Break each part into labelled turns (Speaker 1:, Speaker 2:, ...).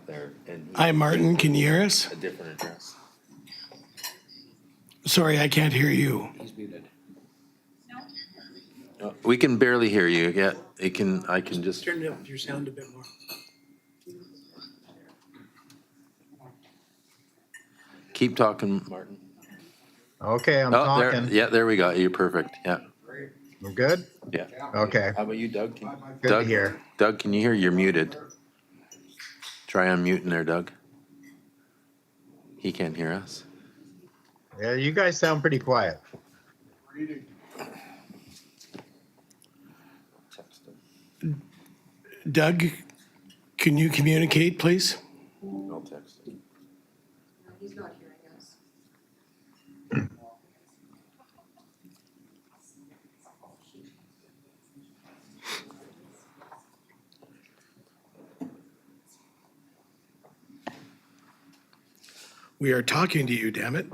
Speaker 1: there, and
Speaker 2: Hi, Martin, can you hear us?
Speaker 1: a different address.
Speaker 2: Sorry, I can't hear you.
Speaker 3: He's muted.
Speaker 1: We can barely hear you. Yeah, I can just.
Speaker 2: Turn up your sound a bit more.
Speaker 1: Keep talking, Martin.
Speaker 4: Okay, I'm
Speaker 1: Oh, there,
Speaker 4: talking.
Speaker 1: yeah, there we go. You're perfect. Yeah,
Speaker 4: I'm good?
Speaker 1: yeah.
Speaker 4: Okay,
Speaker 1: How about you, Doug?
Speaker 4: good to hear.
Speaker 1: Doug, can you hear? You're muted. Try unmuting there, Doug. He can't hear us.
Speaker 4: Yeah, you guys sound pretty quiet.
Speaker 2: Doug, can you communicate, please?
Speaker 1: I'll text him.
Speaker 5: He's not hearing us.
Speaker 2: We are talking to you, damn it.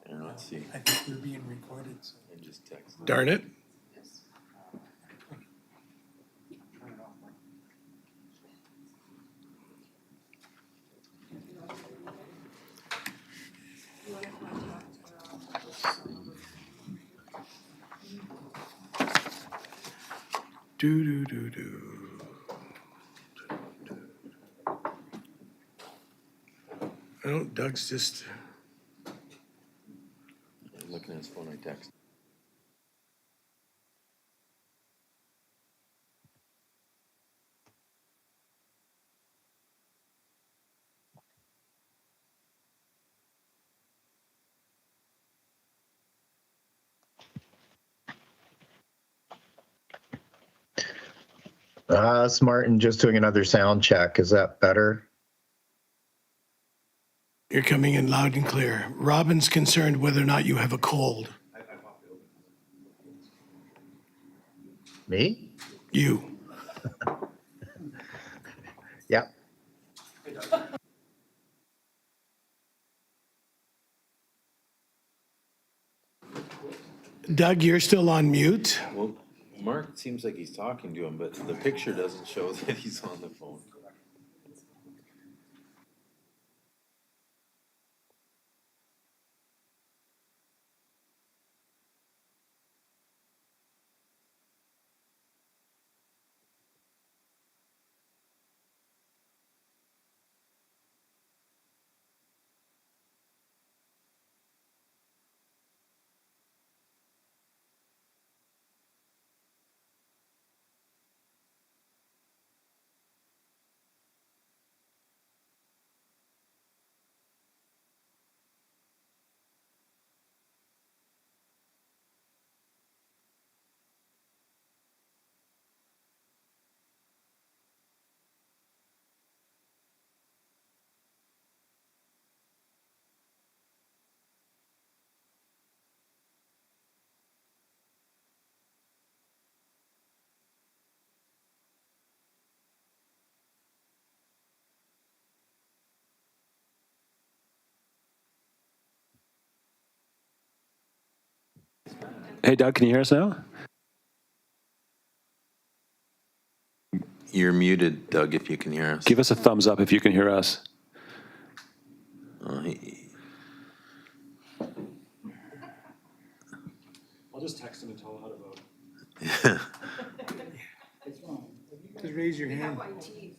Speaker 1: And let's see.
Speaker 2: I think we're being recorded.
Speaker 1: I just text.
Speaker 2: Darn it. Do, do, do, do. Oh, Doug's just,
Speaker 1: I'm looking at his phone. I text.
Speaker 4: It's Martin just doing another sound check. Is that better?
Speaker 2: you're coming in loud and clear. Robin's concerned whether or not you have a cold.
Speaker 4: Me?
Speaker 2: You.
Speaker 4: Yeah.
Speaker 2: Doug, you're still on mute.
Speaker 1: Well, Mark seems like he's talking to him, but the picture doesn't show that he's on the phone.
Speaker 6: Hey, Doug, can you hear us now?
Speaker 1: You're muted, Doug, if you can hear us.
Speaker 6: Give us a thumbs up if you can hear us.
Speaker 1: He-
Speaker 3: I'll just text him and tell him how to vote.
Speaker 2: Just raise your hand.
Speaker 5: White teeth.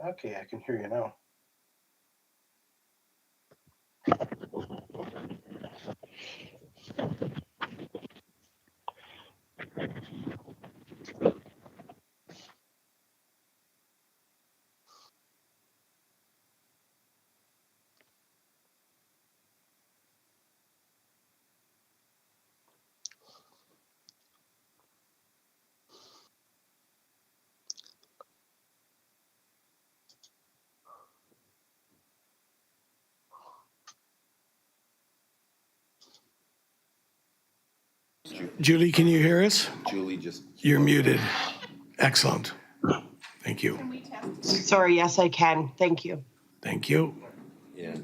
Speaker 2: Okay, I can hear you now. Julie, can you hear us?
Speaker 1: Julie just.
Speaker 2: You're muted. Excellent. Thank you.
Speaker 7: Sorry, yes, I can. Thank you.
Speaker 2: Thank you.
Speaker 1: Yeah.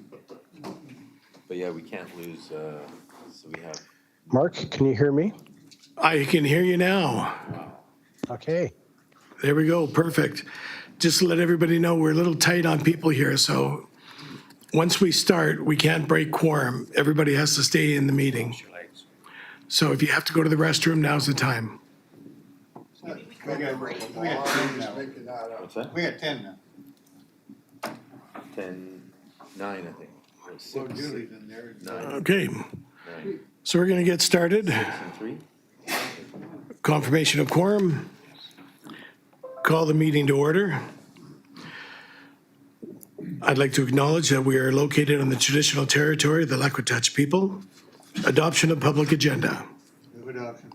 Speaker 1: But yeah, we can't lose, so we have.
Speaker 8: Mark, can you hear me?
Speaker 2: I can hear you now.
Speaker 8: Okay.
Speaker 2: There we go. Perfect. Just to let everybody know, we're a little tight on people here, so once we start, we can't break quorum. Everybody has to stay in the meeting. So if you have to go to the restroom, now's the time.
Speaker 9: We got 10 now.
Speaker 1: What's that?
Speaker 9: We got 10 now.
Speaker 1: 10, 9, I think. Or six,
Speaker 9: Well, Julie's in there.
Speaker 1: 9,
Speaker 2: Okay,
Speaker 1: 9,
Speaker 2: so we're going to get started.
Speaker 1: 6, and 3.
Speaker 2: Confirmation of quorum. Call the meeting to order. I'd like to acknowledge that we are located on the traditional territory of the Lekwatuch people. Adoption of public agenda.
Speaker 9: Move adoption.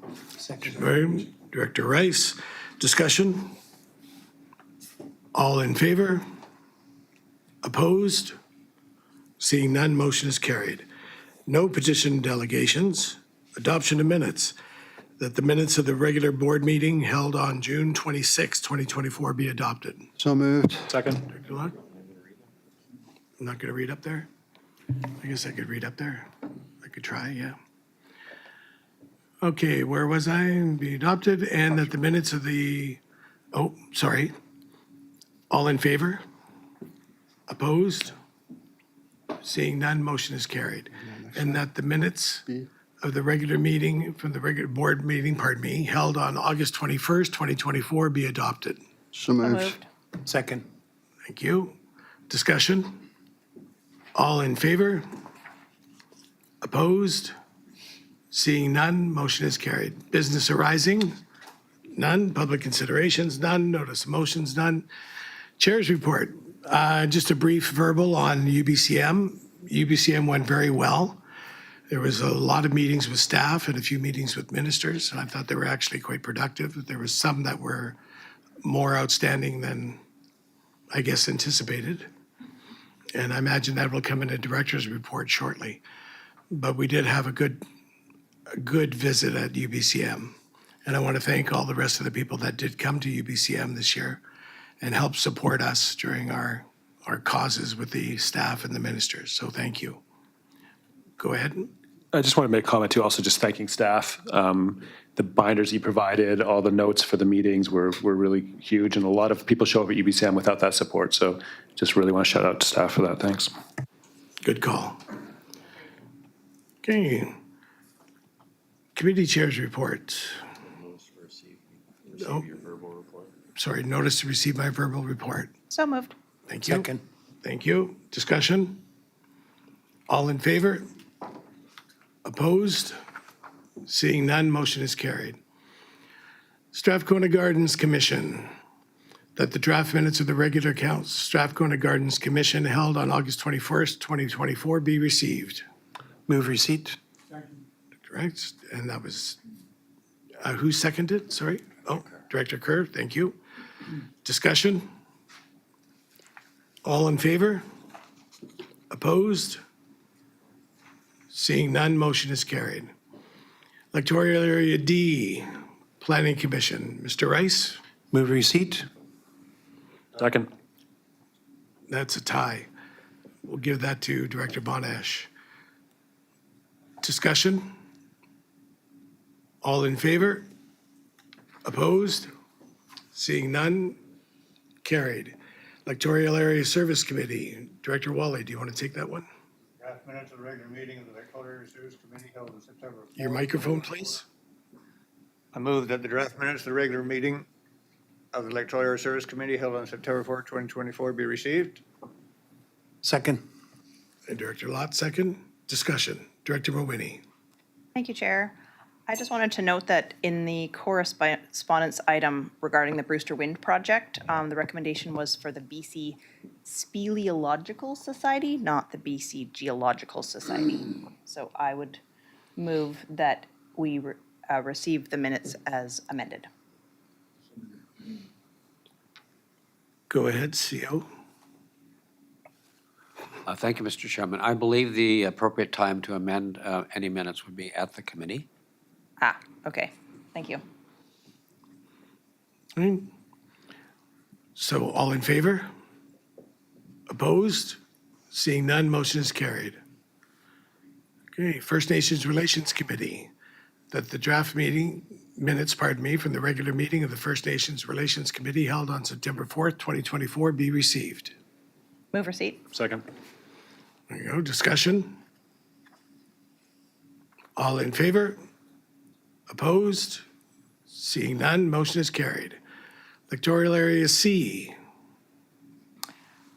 Speaker 2: Right, Director Rice, discussion? All in favor? Opposed? Seeing none, motion is carried. No petition delegations. Adoption of minutes. That the minutes of the regular board meeting held on June 26, 2024 be adopted.
Speaker 9: So moved.
Speaker 3: Second.
Speaker 2: Director Locke? I'm not going to read up there? I guess I could read up there. I could try, yeah. Okay, where was I? Be adopted, and that the minutes of the, oh, sorry. All in favor? Opposed? Seeing none, motion is carried. And that the minutes of the regular meeting, from the regular board meeting, pardon me, held on August 21st, 2024 be adopted.
Speaker 9: So moved.
Speaker 2: Second. Thank you. Discussion? All in favor? Opposed? Seeing none, motion is carried. Business arising? None. Public considerations? None. Notice of motions? None. Chair's report. Just a brief verbal on UBCM. UBCM went very well. There was a lot of meetings with staff and a few meetings with ministers, and I thought they were actually quite productive. There was some that were more outstanding than, I guess, anticipated. And I imagine that will come in a director's report shortly. But we did have a good visit at UBCM. And I want to thank all the rest of the people that did come to UBCM this year and help support us during our causes with the staff and the ministers. So thank you. Go ahead.
Speaker 6: I just want to make a comment too, also just thanking staff. The binders you provided, all the notes for the meetings were really huge, and a lot of people show up at UBCM without that support. So just really want to shout out to staff for that. Thanks.
Speaker 2: Good call. Okay. Committee chairs report.
Speaker 1: Notice to receive
Speaker 2: Oh.
Speaker 1: your verbal report.
Speaker 2: Sorry, notice to receive my verbal report.
Speaker 10: So moved.
Speaker 2: Thank you. Thank you. Discussion? All in favor? Opposed? Seeing none, motion is carried. Strathcona Gardens Commission. That the draft minutes of the regular Strathcona Gardens Commission held on August 21st, 2024 be received.
Speaker 8: Move receipt.
Speaker 2: Correct? And that was, who seconded? Sorry? Oh, Director Kerr, thank you. Discussion? All in favor? Opposed? Seeing none, motion is carried. Electoral Area D, Planning Commission. Mr. Rice?
Speaker 8: Move receipt.
Speaker 6: Second.
Speaker 2: That's a tie. We'll give that to Director Bonash. Discussion? All in favor? Opposed? Seeing none? Carried. Electoral Area Service Committee. Director Wally, do you want to take that one?
Speaker 9: Draft minutes of the regular meeting of the Electoral Area Service Committee held on September 4th.
Speaker 2: Your microphone, please.
Speaker 9: I move that the draft minutes of the regular meeting of the Electoral Area Service Committee held on September 4th, 2024 be received.
Speaker 8: Second.
Speaker 2: And Director Lott, second. Discussion. Director Mowini.
Speaker 10: Thank you, Chair. I just wanted to note that in the correspondence item regarding the Brewster Wind Project, the recommendation was for the BC Speleological Society, not the BC Geological Society. So I would move that we receive the minutes as amended.
Speaker 2: Go ahead, CO.
Speaker 11: Thank you, Mr. Chairman. I believe the appropriate time to amend any minutes would be at the committee.
Speaker 10: Ah, okay, thank you.
Speaker 2: Right. So all in favor? Opposed? Seeing none, motion is carried. Okay, First Nations Relations Committee, that the draft minutes, from the regular meeting of the First Nations Relations Committee held on September 4th, 2024 be received.
Speaker 10: Move receipt.
Speaker 6: Second.
Speaker 2: There you go, discussion. All in favor? Opposed? Seeing none, motion is carried. Electoral Area C,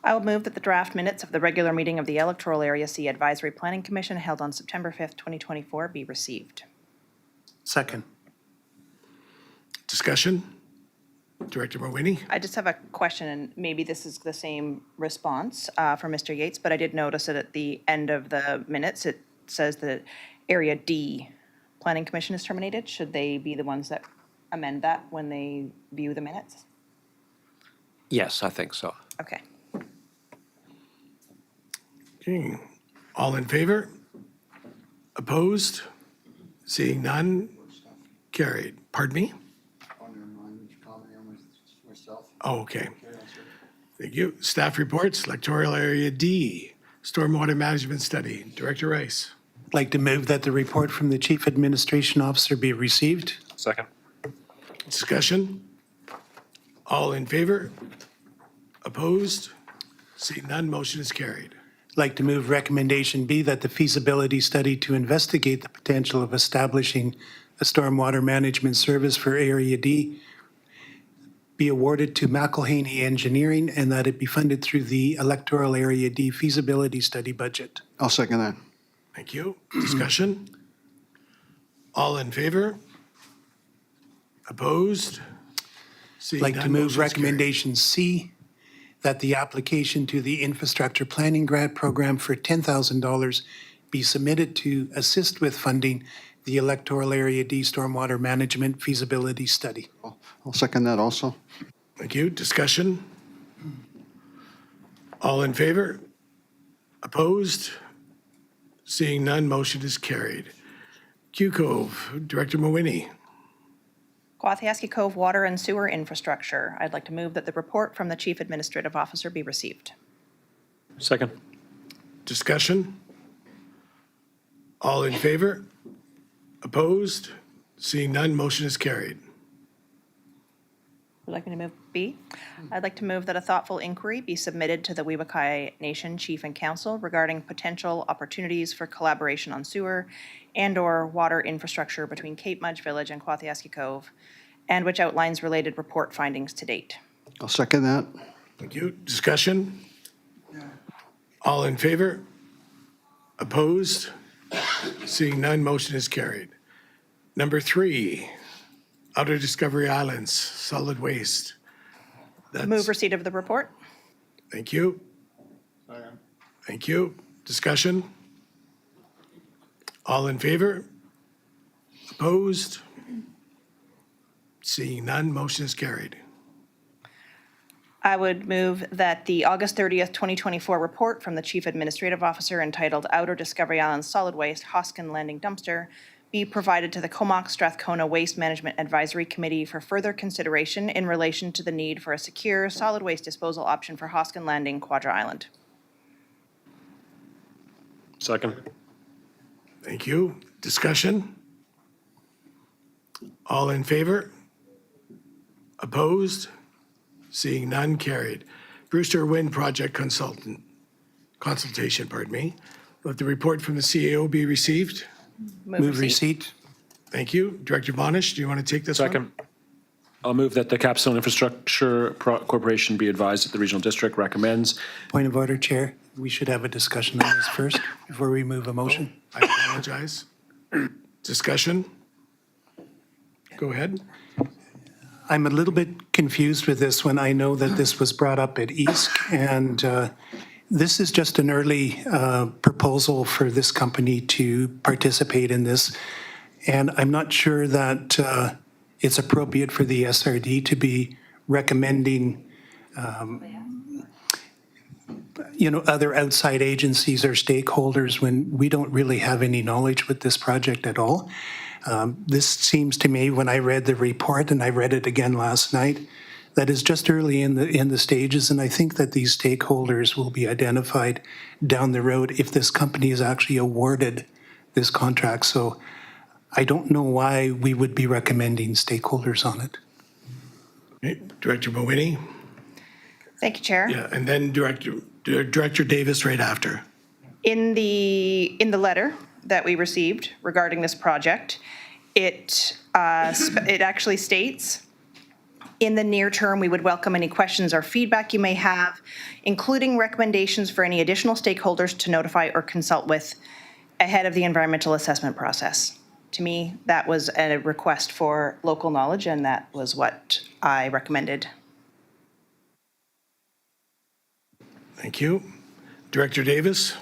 Speaker 10: I will move that the draft minutes of the regular meeting of the Electoral Area C Advisory Planning Commission held on September 5th, 2024 be received.
Speaker 8: Second.
Speaker 2: discussion. Director Mawhinney?
Speaker 10: I just have a question, and maybe this is the same response for Mr. Yates, but I did notice that at the end of the minutes, it says that Area D Planning Commission is terminated. Should they be the ones that amend that when they view the minutes?
Speaker 1: Yes, I think so.
Speaker 10: Okay.
Speaker 2: Okay, all in favor? Opposed? Seeing none? Carried. Pardon me? Oh, okay. Thank you. Staff reports, electoral area D, stormwater management study. Director Rice.
Speaker 8: I'd like to move that the report from the Chief Administration Officer be received.
Speaker 6: Second.
Speaker 2: Discussion? All in favor? Opposed? Seeing none, motion is carried.
Speaker 8: I'd like to move recommendation B, that the feasibility study to investigate the potential of establishing a stormwater management service for Area D be awarded to McElhaney Engineering and that it be funded through the Electoral Area D feasibility study budget.
Speaker 11: I'll second that.
Speaker 2: Thank you. Discussion? All in favor? Opposed? Seeing
Speaker 8: I'd like to
Speaker 2: none,
Speaker 8: move
Speaker 2: motion is carried.
Speaker 8: recommendation C, that the application to the Infrastructure Planning Grant Program for $10,000 be submitted to assist with funding the Electoral Area D Stormwater Management Feasibility Study.
Speaker 11: I'll second that also.
Speaker 2: Thank you. Discussion? All in favor? Opposed? Seeing none, motion is carried. Q Cove, Director Mawhinney.
Speaker 10: Kwathiaski Cove Water and Sewer Infrastructure. I'd like to move that the report from the Chief Administrative Officer be received.
Speaker 6: Second.
Speaker 2: Discussion? All in favor? Opposed? Seeing none, motion is carried.
Speaker 10: Would you like me to move B? I'd like to move that a thoughtful inquiry be submitted to the Webukai Nation Chief and Council regarding potential opportunities for collaboration on sewer and/or water infrastructure between Cape Mudge Village and Kwathiaski Cove, and which outlines related report findings to date.
Speaker 11: I'll second that.
Speaker 2: Thank you. Discussion? All in favor? Opposed? Seeing none, motion is carried. Number 3, Outer Discovery Islands, solid waste.
Speaker 10: Move receipt of the report.
Speaker 2: Thank you. Thank you. Discussion? All in favor? Opposed? Seeing none, motion is carried.
Speaker 10: I would move that the August 30th, 2024 report from the Chief Administrative Officer entitled Outer Discovery Islands Solid Waste Hoskin Landing Dumpster be provided to the Comox Strathcona Waste Management Advisory Committee for further consideration in relation to the need for a secure solid waste disposal option for Hoskin Landing, Quadra Island.
Speaker 6: Second.
Speaker 2: Thank you. Discussion? All in favor? Opposed? Seeing none, carried. Brewster Wind Project consultation, Let the report from the CAO be received.
Speaker 8: Move receipt.
Speaker 2: Thank you. Director Bonish, do you want to take this one?
Speaker 6: Second. I'll move that the Capstone Infrastructure Corporation be advised that the Regional District recommends.
Speaker 8: Point of order, Chair. We should have a discussion on this first before we move a motion.
Speaker 2: I apologize. Discussion? Go ahead.
Speaker 8: I'm a little bit confused with this one. I know that this was brought up at EASC, and this is just an early proposal for this company to participate in this. And I'm not sure that it's appropriate for the SRD to be recommending other outside agencies or stakeholders when we don't really have any knowledge with this project at all. This seems to me, when I read the report, and I read it again last night, that is just early in the stages, and I think that these stakeholders will be identified down the road if this company is actually awarded this contract. So I don't know why we would be recommending stakeholders on it.
Speaker 2: Okay, Director Mawhinney?
Speaker 10: Thank you, Chair.
Speaker 2: Yeah, and then Director Davis right after.
Speaker 10: In the letter that we received regarding this project, it actually states, in the near term, we would welcome any questions or feedback you may have, including recommendations for any additional stakeholders to notify or consult with ahead of the environmental assessment process. To me, that was a request for local knowledge, and that was what I recommended.
Speaker 2: Thank you. Director Davis?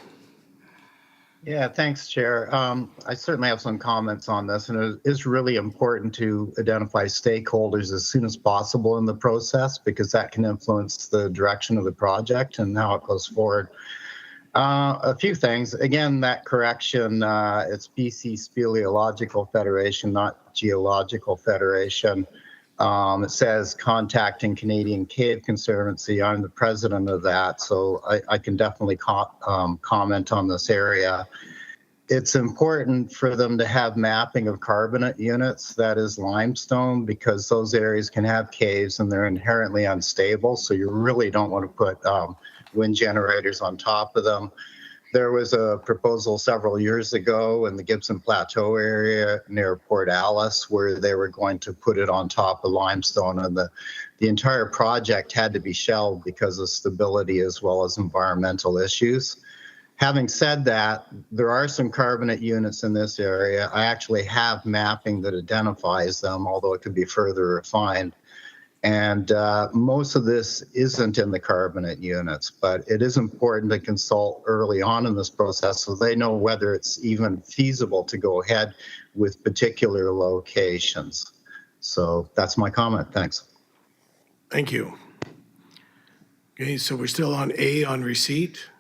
Speaker 4: Yeah, thanks, Chair. I certainly have some comments on this, and it is really important to identify stakeholders as soon as possible in the process because that can influence the direction of the project and how it goes forward. A few things. Again, that correction, it's BC Speleological Federation, not Geological Federation. It says contacting Canadian Cave Conservancy. I'm the president of that, so I can definitely comment on this area. It's important for them to have mapping of carbonate units, that is limestone, because those areas can have caves and they're inherently unstable, so you really don't want to put wind generators on top of them. There was a proposal several years ago in the Gibson Plateau area near Port Alice where they were going to put it on top of limestone, and the entire project had to be shelved because of stability as well as environmental issues. Having said that, there are some carbonate units in this area. I actually have mapping that identifies them, although it could be further refined. And most of this isn't in the carbonate units, but it is important to consult early on in this process so they know whether it's even feasible to go ahead with particular locations. So that's my comment. Thanks.
Speaker 2: Thank you. Okay, so we're still on A on receipt.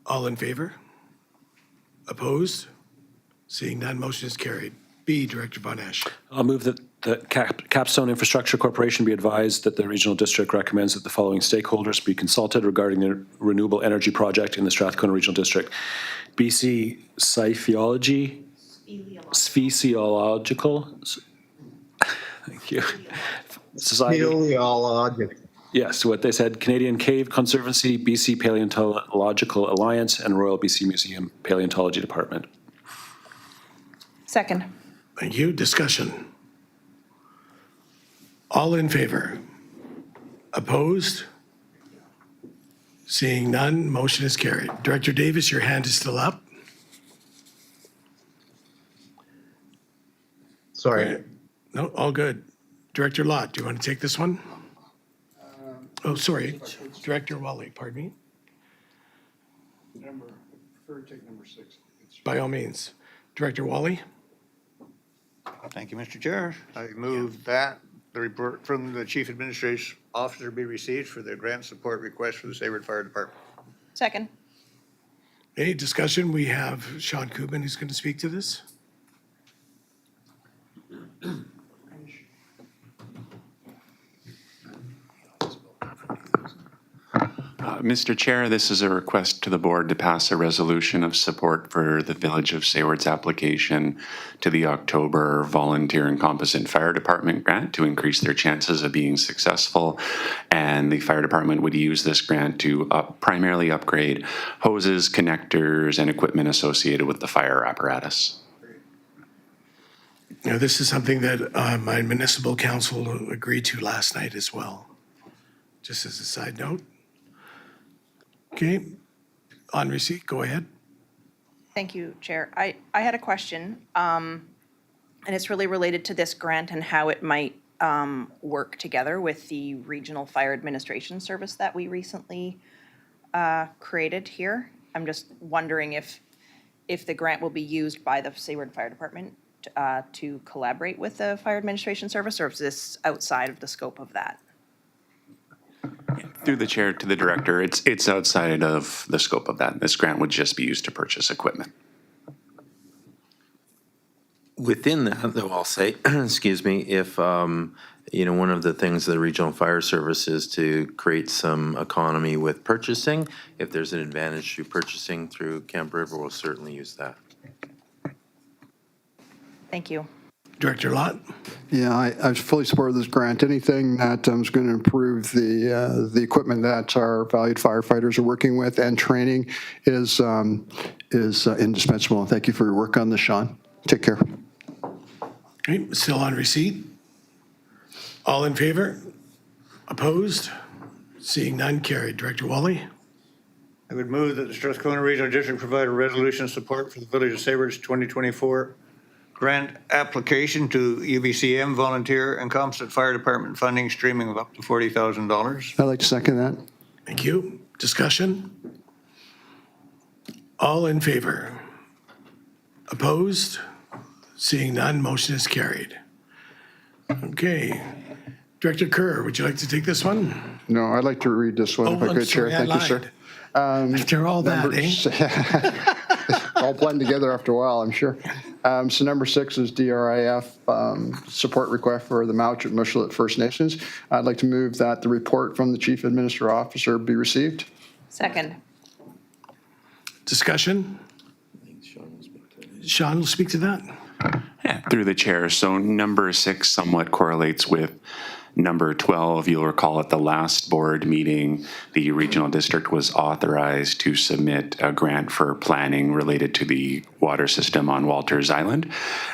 Speaker 2: All in favor? Opposed? Seeing none, motion is carried. B, Director Von Esch.
Speaker 6: I'll move that the Capstone Infrastructure Corporation be advised that the regional district recommends that the following stakeholders be consulted regarding the renewable energy project in the Strathcona Regional District. BC Speleological, thank you, Society.
Speaker 4: Speleological.
Speaker 6: Yes, what they said, Canadian Cave Conservancy, BC Paleontological Alliance, and Royal BC Museum Paleontology Department.
Speaker 10: Second.
Speaker 2: Thank you. Discussion. All in favor? Opposed? Seeing none, motion is carried. Director Davis, your hand is still up.
Speaker 4: Sorry.
Speaker 2: No, all good. Director Lott, do you want to take this one? Oh, sorry. Director Wally, pardon me.
Speaker 11: Prefer to take number 6.
Speaker 2: By all means. Director Wally?
Speaker 9: Thank you, Mr. Chair. I move that the report from the Chief Administrative Officer be received for the grant support request for the Saybrook Fire Department.
Speaker 10: Second.
Speaker 2: Any discussion? We have Sean Kubin who's going to speak to this.
Speaker 12: Mr. Chair, this is a request to the board to pass a resolution of support for the Village of Sayward's application to the October Volunteer and Composite Fire Department grant to increase their chances of being successful. And the fire department would use this grant to primarily upgrade hoses, connectors, and equipment associated with the fire apparatus.
Speaker 2: Now, this is something that my municipal council agreed to last night as well. Just as a side note. Okay, on receipt, go ahead.
Speaker 10: Thank you, Chair. I had a question, and it's really related to this grant and how it might work together with the Regional Fire Administration Service that we recently created here. I'm just wondering if the grant will be used by the Sayward Fire Department to collaborate with the Fire Administration Service, or is this outside of the scope of that?
Speaker 12: Through the chair to the director, it's outside of the scope of that. This grant would just be used to purchase equipment.
Speaker 1: Within that, though, I'll say, excuse me, if, one of the things of the Regional Fire Service is to create some economy with purchasing. If there's an advantage to purchasing through Kemp River, we'll certainly use that.
Speaker 10: Thank you.
Speaker 2: Director Lott?
Speaker 11: Yeah, I fully support this grant. Anything that is going to improve the equipment that our valued firefighters are working with and training is indispensable. Thank you for your work on this, Sean. Take care.
Speaker 2: Okay, still on receipt? All in favor? Opposed? Seeing none, carried. Director Wally?
Speaker 9: I would move that the Strathcona Regional District provide a resolution of support for the Village of Saywards 2024 grant application to UBCM volunteer and Composite Fire Department funding streaming of up to $40,000.
Speaker 11: I'd like to second that.
Speaker 2: Thank you. Discussion? All in favor? Opposed? Seeing none, motion is carried. Okay. Director Kerr, would you like to take this one?
Speaker 11: No, I'd like to read this one if I
Speaker 2: I'm
Speaker 11: could, Chair.
Speaker 2: sorry, I
Speaker 11: Thank you, sir.
Speaker 2: lied. After all that, eh?
Speaker 11: All blend together after a while, I'm sure. So number 6 is DRIF support request for the Mowchat Mushlet First Nations. I'd like to move that the report from the Chief Administrative Officer be received.
Speaker 10: Second.
Speaker 2: Discussion? Sean will speak to that.
Speaker 12: Yeah, through the chair. So number 6 somewhat correlates with number 12. You'll recall at the last board meeting, the regional district was authorized to submit a grant for planning related to the water system on Walters Island.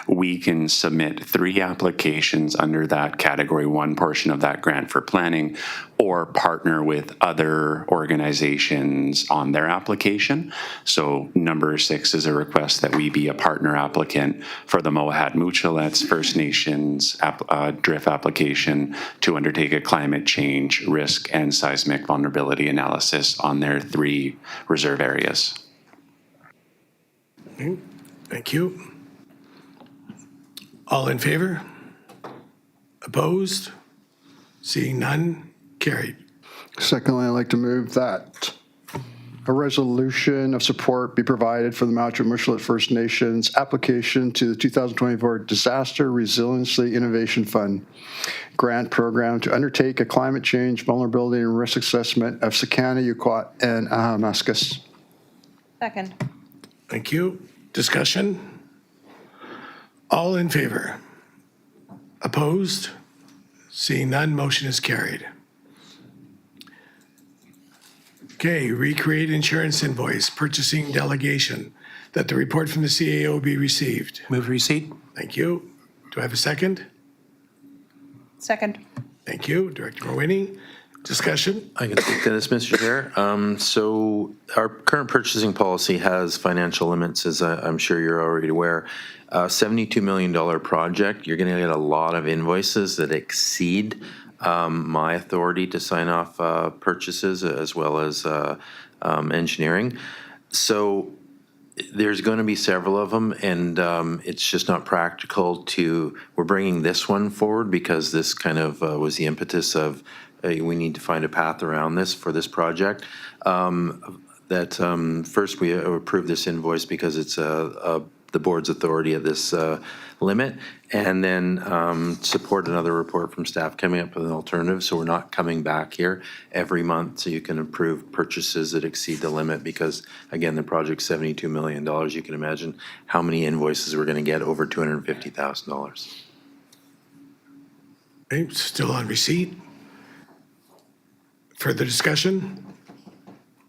Speaker 12: We can submit 3 applications under that category 1 portion of that grant for planning, or partner with other organizations on their application. So number 6 is a request that we be a partner applicant for the Mohad Muchalets First Nations DRIF application to undertake a climate change risk and seismic vulnerability analysis on their 3 reserve areas.
Speaker 2: Thank you. All in favor? Opposed? Seeing none, carried.
Speaker 11: Secondly, I'd like to move that a resolution of support be provided for the Mowchat Mushlet First Nations application to the 2024 Disaster Resiliency Innovation Fund grant program to undertake a climate change vulnerability and risk assessment of Sakana, Yuquat, and Ahamaskus.
Speaker 10: Second.
Speaker 2: Thank you. Discussion? All in favor? Opposed? Seeing none, motion is carried. Okay, recreate insurance invoice, purchasing delegation, that the report from the CAO be received.
Speaker 8: Move receipt.
Speaker 2: Thank you. Do I have a second?
Speaker 10: Second.
Speaker 2: Thank you. Director Morwini. Discussion?
Speaker 1: I can speak to this, Mr. Chair. So our current purchasing policy has financial limits, as I'm sure you're already aware. $72 million project, you're going to get a lot of invoices that exceed my authority to sign off purchases, as well as engineering. So there's going to be several of them, and it's just not practical to, we're bringing this one forward because this kind of was the impetus of we need to find a path around this for this project. First we approve this invoice because it's the board's authority at this limit, and then support another report from staff coming up with an alternative, so we're not coming back here every month so you can approve purchases that exceed the limit, because again, the project's $72 million. You can imagine how many invoices we're going to get over $250,000.
Speaker 2: Okay, still on receipt. Further discussion?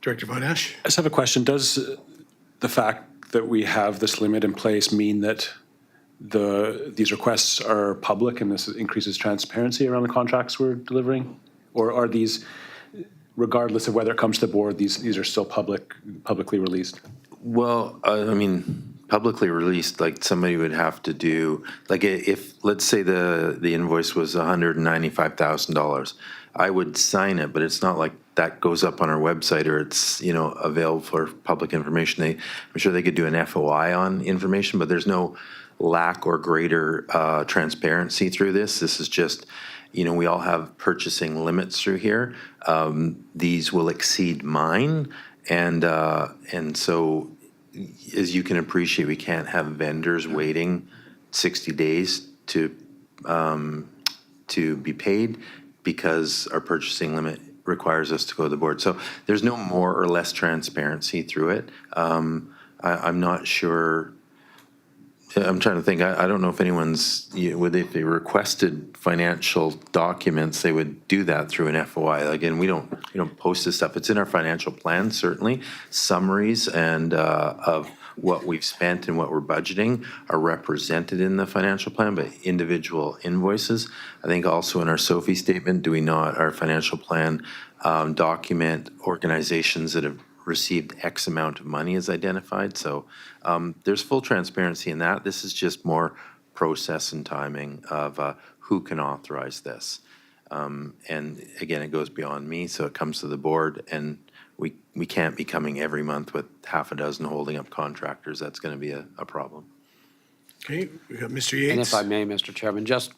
Speaker 2: Director Von Esch?
Speaker 6: I just have a question. Does the fact that we have this limit in place mean that these requests are public and this increases transparency around the contracts we're delivering? Or are these, regardless of whether it comes to the board, these are still publicly released?
Speaker 1: Well, I mean, publicly released, like somebody would have to do, like if, let's say the invoice was $195,000, I would sign it, but it's not like that goes up on our website or it's, available for public information. I'm sure they could do an FOI on information, but there's no lack or greater transparency through this. This is just, we all have purchasing limits through here. These will exceed mine. And so, as you can appreciate, we can't have vendors waiting 60 days to be paid because our purchasing limit requires us to go to the board. So there's no more or less transparency through it. I'm not sure. I'm trying to think. I don't know if anyone's, if they requested financial documents, they would do that through an FOI. Again, we don't post this stuff. It's in our financial plan, certainly. Summaries and of what we've spent and what we're budgeting are represented in the financial plan, but individual invoices. I think also in our SOFI statement, do we not, our financial plan document organizations that have received X amount of money is identified. So there's full transparency in that. This is just more process and timing of who can authorize this. And again, it goes beyond me, so it comes to the board, and we can't be coming every month with half a dozen holding up contractors. That's going to be a problem.
Speaker 2: Okay, we got Mr. Yates.
Speaker 13: And if I may, Mr. Chairman, just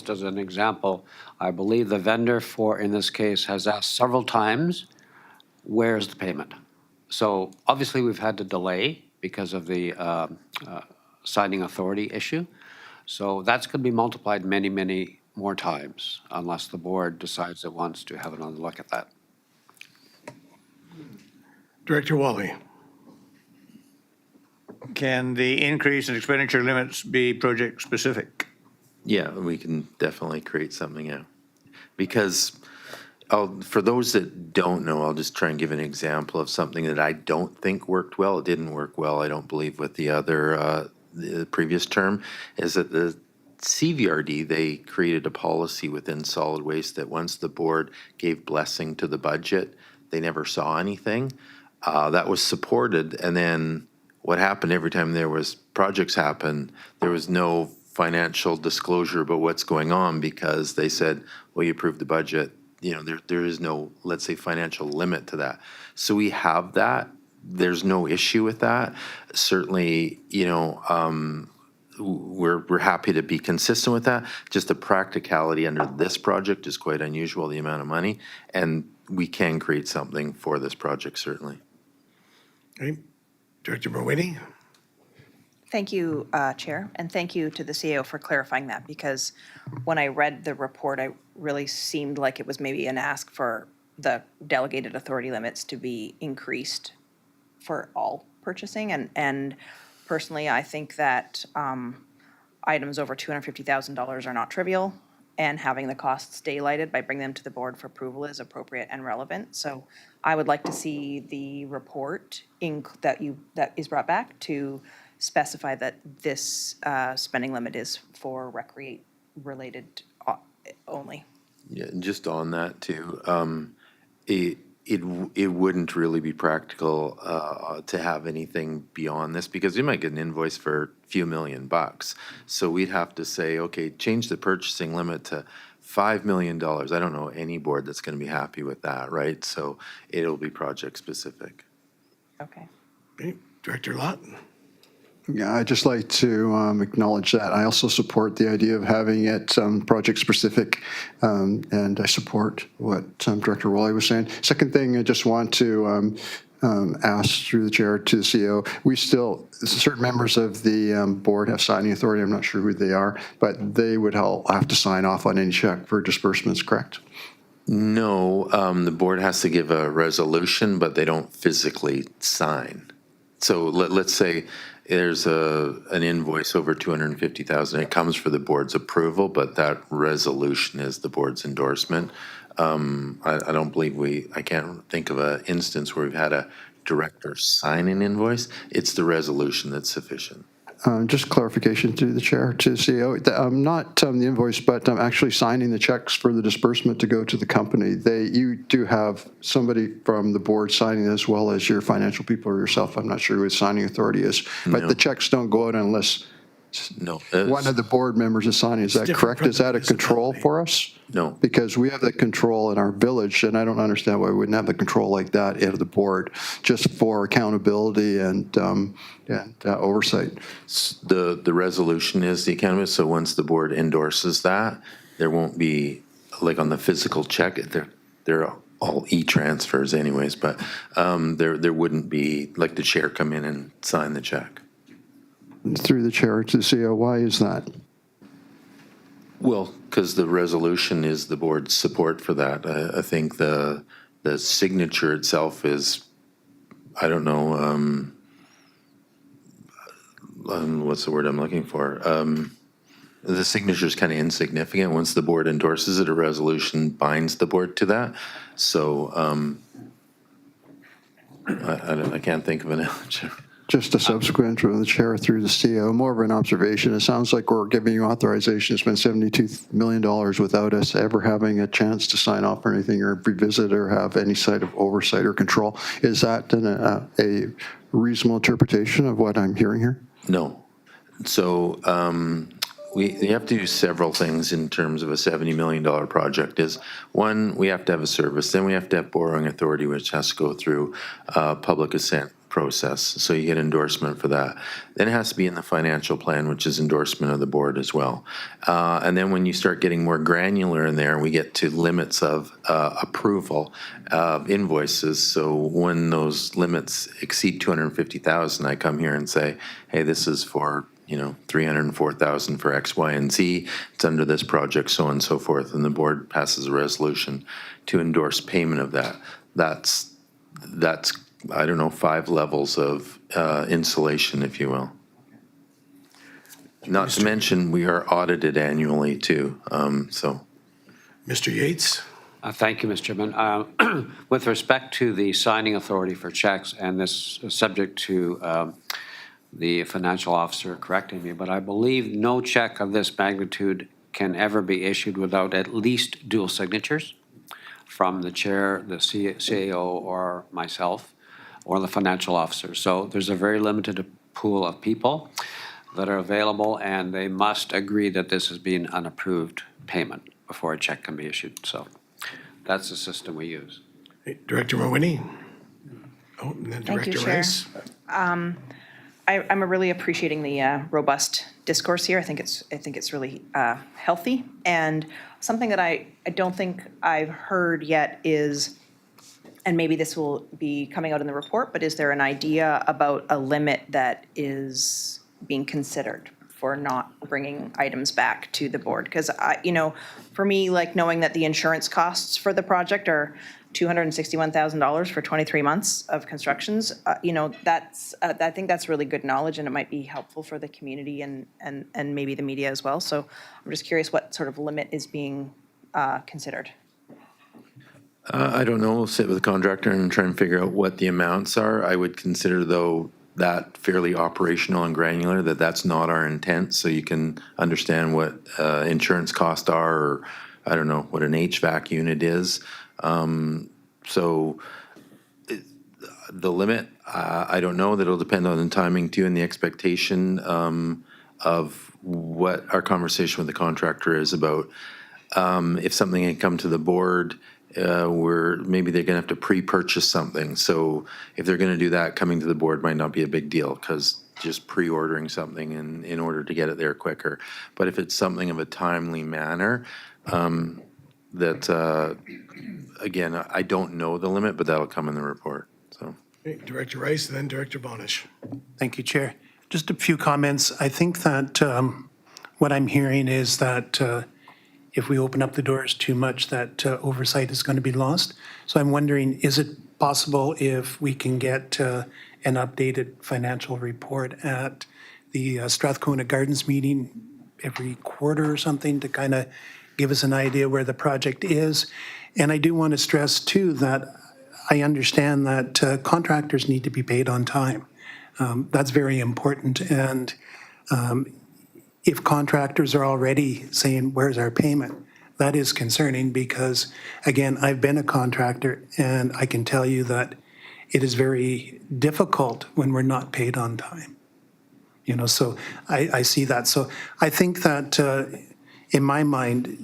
Speaker 13: as an example, I believe the vendor in this case, has asked several times, where's the payment? So obviously, we've had to delay because of the signing authority issue. So that's going to be multiplied many, many more times unless the board decides it wants to have another look at that.
Speaker 2: Director Wally.
Speaker 9: Can the increase in expenditure limits be project-specific?
Speaker 1: Yeah, we can definitely create something out. Because for those that don't know, I'll just try and give an example of something that I don't think worked well. It didn't work well, I don't believe, with the other, the previous term, is that the CVRD, they created a policy within solid waste that once the board gave blessing to the budget, they never saw anything. That was supported, and then what happened every time there was projects happen, there was no financial disclosure about what's going on because they said, well, you approved the budget. There is no, let's say, financial limit to that. So we have that. There's no issue with that. Certainly, we're happy to be consistent with that. Just the practicality under this project is quite unusual, the amount of money, and we can create something for this project, certainly.
Speaker 2: Okay, Director Burwini.
Speaker 10: Thank you, Chair, and thank you to the CAO for clarifying that, because when I read the report, I really seemed like it was maybe an ask for the delegated authority limits to be increased for all purchasing. And personally, I think that items over $250,000 are not trivial, and having the costs daylighted by bringing them to the board for approval is appropriate and relevant. So I would like to see the report that is brought back to specify that this spending limit is for recreate-related only.
Speaker 1: Yeah, and just on that too, it wouldn't really be practical to have anything beyond this because we might get an invoice for a few $1,000,000. So we'd have to say, okay, change the purchasing limit to $5 million. I don't know any board that's going to be happy with that, right? So it'll be project specific.
Speaker 10: Okay.
Speaker 2: Okay, Director Lott.
Speaker 11: Yeah, I'd just like to acknowledge that. I also support the idea of having it project-specific, and I support what Director Wally was saying. Second thing, I just want to ask through the chair to the CEO, certain members of the board have signing authority. I'm not sure who they are, but they would all have to sign off on any check for disbursements, correct?
Speaker 1: No, the board has to give a resolution, but they don't physically sign. So let's say there's an invoice over $250,000. It comes for the board's approval, but that resolution is the board's endorsement. I don't believe I can't think of an instance where we've had a director sign an invoice. It's the resolution that's sufficient.
Speaker 11: Just clarification to the chair, to the CEO. Not the invoice, but actually signing the checks for the disbursement to go to the company. You do have somebody from the board signing as well as your financial people or yourself. I'm not sure who his signing authority is, but
Speaker 1: No.
Speaker 11: the checks don't go out unless
Speaker 1: No.
Speaker 11: one of the board members is signing. Is that
Speaker 2: different
Speaker 11: correct?
Speaker 2: from
Speaker 11: Is that a
Speaker 2: the
Speaker 11: control
Speaker 2: municipality.
Speaker 11: for us?
Speaker 1: No.
Speaker 11: Because we have the control in our village, and I don't understand why we wouldn't have the control like that out of the board, just for accountability and oversight.
Speaker 1: The resolution is the accountability, so once the board endorses that, there won't be, like on the physical check, they're all e-transfers anyways, but there wouldn't be, like the chair come in and sign the check.
Speaker 11: Through the chair to the CEO, why is that?
Speaker 1: Well, because the resolution is the board's support for that. I think the signature itself is, I don't know, what's the word I'm looking for? The signature is kind of insignificant. Once the board endorses it, a resolution binds the board to that. So I can't think of an answer.
Speaker 11: Just a subsequent from the chair through the CEO, more of an observation. It sounds like we're giving you authorization to spend $72 million without us ever having a chance to sign off or anything or revisit or have any sort of oversight or control. Is that a reasonable interpretation of what I'm hearing here?
Speaker 1: No. So we have to do several things in terms of a $70 million project. Is one, we have to have a service. Then we have to have borrowing authority, which has to go through public assent process. So you get endorsement for that. Then it has to be in the financial plan, which is endorsement of the board as well. And then when you start getting more granular in there, we get to limits of approval of invoices. So when those limits exceed 250,000, I come here and say, hey, this is for 304,000 for X, Y, and Z. It's under this project, so on and so forth. And the board passes a resolution to endorse payment of that. That's I don't know, 5 levels of insulation, if you will. Not to mention, we are audited annually too. So,
Speaker 2: Mr. Yates?
Speaker 13: Thank you, Mr. Chairman. With respect to the signing authority for checks, and this is subject to the financial officer correcting me, but I believe no check of this magnitude can ever be issued without at least dual signatures from the chair, the CAO, or myself, or the financial officer. So there's a very limited pool of people that are available, and they must agree that this has been an approved payment before a check can be issued. So that's the system we use.
Speaker 2: Hey, Director Mawhinney? Oh, and then
Speaker 10: Thank you,
Speaker 2: Director
Speaker 10: Chair.
Speaker 2: Rice?
Speaker 10: I'm really appreciating the robust discourse here. I think it's really healthy. And something that I don't think I've heard yet is, and maybe this will be coming out in the report, but is there an idea about a limit that is being considered for not bringing items back to the board? Because, for me, like knowing that the insurance costs for the project are $261,000 for 23 months of constructions, that's, I think that's really good knowledge, and it might be helpful for the community and maybe the media as well. So I'm just curious what sort of limit is being considered.
Speaker 1: I don't know. We'll sit with the contractor and try and figure out what the amounts are. I would consider, though, that fairly operational and granular, that's not our intent. So you can understand what insurance costs are, or I don't know what an HVAC unit is. So the limit, I don't know. That'll depend on the timing too, and the expectation of what our conversation with the contractor is about. If something can come to the board, where maybe they're going to have to pre-purchase something. So if they're going to do that, coming to the board might not be a big deal, because just pre-ordering something in order to get it there quicker. But if it's something of a timely manner, again, I don't know the limit, but that'll come in the report. So,
Speaker 2: Hey, Director Rice, and then Director Bonish.
Speaker 8: Thank you, Chair. Just a few comments. I think that what I'm hearing is that if we open up the doors too much, that oversight is going to be lost. So I'm wondering, is it possible if we can get an updated financial report at the Strathcona Gardens meeting every quarter or something to kind of give us an idea where the project is? And I do want to stress, too, that I understand that contractors need to be paid on time. That's very important. And if contractors are already saying, where's our payment? That is concerning because, again, I've been a contractor and I can tell you that it is very difficult when we're not paid on time. So I see that. So I think that in my mind,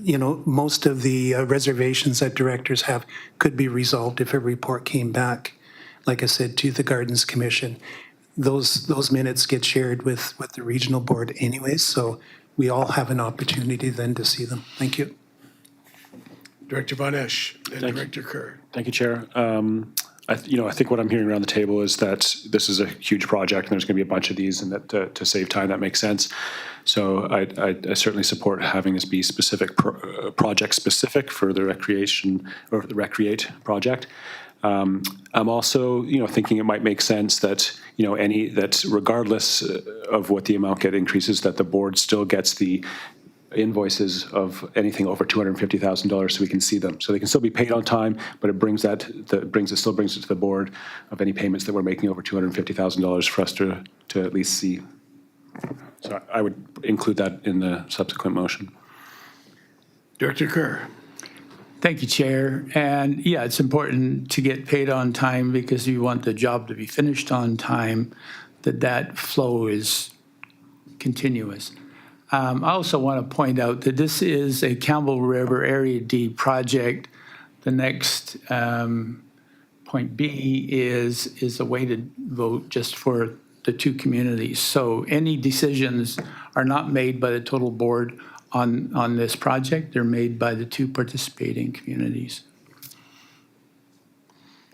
Speaker 8: most of the reservations that directors have could be resolved if a report came back, like I said, to the Gardens Commission. Those minutes get shared with the regional board anyways, so we all have an opportunity then to see them. Thank you.
Speaker 2: Director Bonish and Director Kerr.
Speaker 6: Thank you, Chair. I think what I'm hearing around the table is that this is a huge project, and there's going to be a bunch of these, and that to save time, that makes sense. So I certainly support having this be specific, project specific for the recreation or the Recreate project. I'm also, thinking it might make sense that, that regardless of what the amount get increases, that the board still gets the invoices of anything over $250,000 so we can see them. So they can still be paid on time, but it still brings it to the board of any payments that we're making over $250,000 for us to at least see. So I would include that in the subsequent motion.
Speaker 2: Director Kerr.
Speaker 14: Thank you, Chair. And yeah, it's important to get paid on time because you want the job to be finished on time, that flow is continuous. I also want to point out that this is a Campbell River Area D project. The next point B is a weighted vote just for the two communities. So any decisions are not made by the total board on this project. They're made by the two participating communities.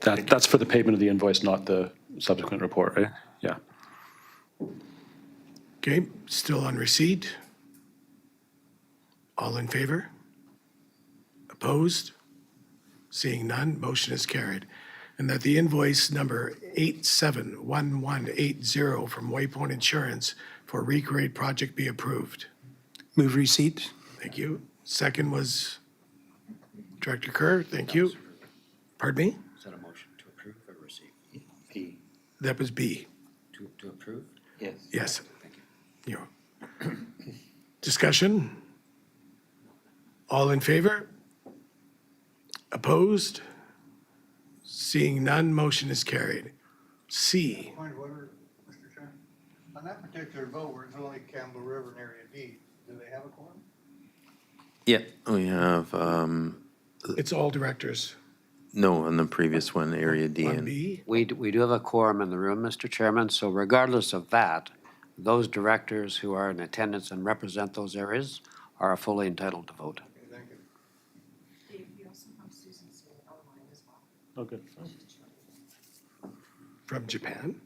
Speaker 6: That's for the payment of the invoice, not the subsequent report, right? Yeah.
Speaker 2: Okay, still on receipt. All in favor? Opposed? Seeing none, motion is carried. And that the invoice number 871180 from Waypoint Insurance for Recreate project be approved.
Speaker 8: Move receipt.
Speaker 2: Thank you. Second was Director Kerr. Thank you. Pardon me?
Speaker 13: Is that a motion to approve or receive?
Speaker 2: That was B.
Speaker 13: To approve? Yes.
Speaker 2: Yes.
Speaker 13: Thank you.
Speaker 2: Discussion? All in favor? Opposed? Seeing none, motion is carried. C.
Speaker 9: Point of order, Mr. Chairman. On that particular vote, where it's only Campbell River and Area D, do they have a quorum?
Speaker 1: Yeah, we have,
Speaker 2: It's all directors.
Speaker 1: no, on the previous one, Area D.
Speaker 2: On
Speaker 1: And
Speaker 2: B,
Speaker 13: We do have a quorum in the room, Mr. Chairman, so regardless of that, those directors who are in attendance and represent those areas are fully entitled to vote.
Speaker 9: Okay, thank you.
Speaker 5: Dave, we also have Susan Singh online as well.
Speaker 6: Oh, good.
Speaker 2: from Japan?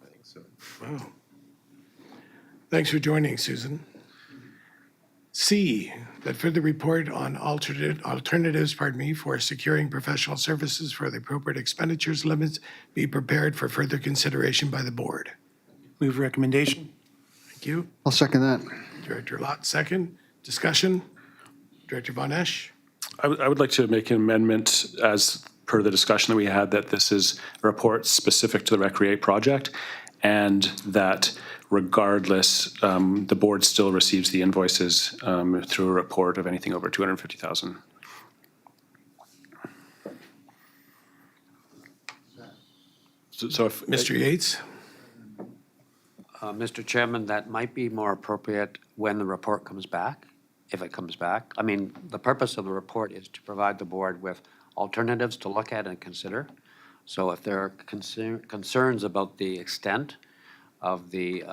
Speaker 2: I think so. Wow. Thanks for joining, Susan. C, that further report on alternatives, for securing professional services for the appropriate expenditures limits be prepared for further consideration by the board.
Speaker 8: Move recommendation.
Speaker 2: Thank you.
Speaker 11: I'll second that.
Speaker 2: Director Lott, second. Discussion? Director Von Esch?
Speaker 6: I would like to make an amendment as per the discussion that we had, that this is a report specific to the Recreate project, and that regardless, the board still receives the invoices through a report of anything over 250,000. So if
Speaker 2: Mr. Yates?
Speaker 13: Mr. Chairman, that might be more appropriate when the report comes back, if it comes back. I mean, the purpose of the report is to provide the board with alternatives to look at and consider. So if there are concerns about the extent of the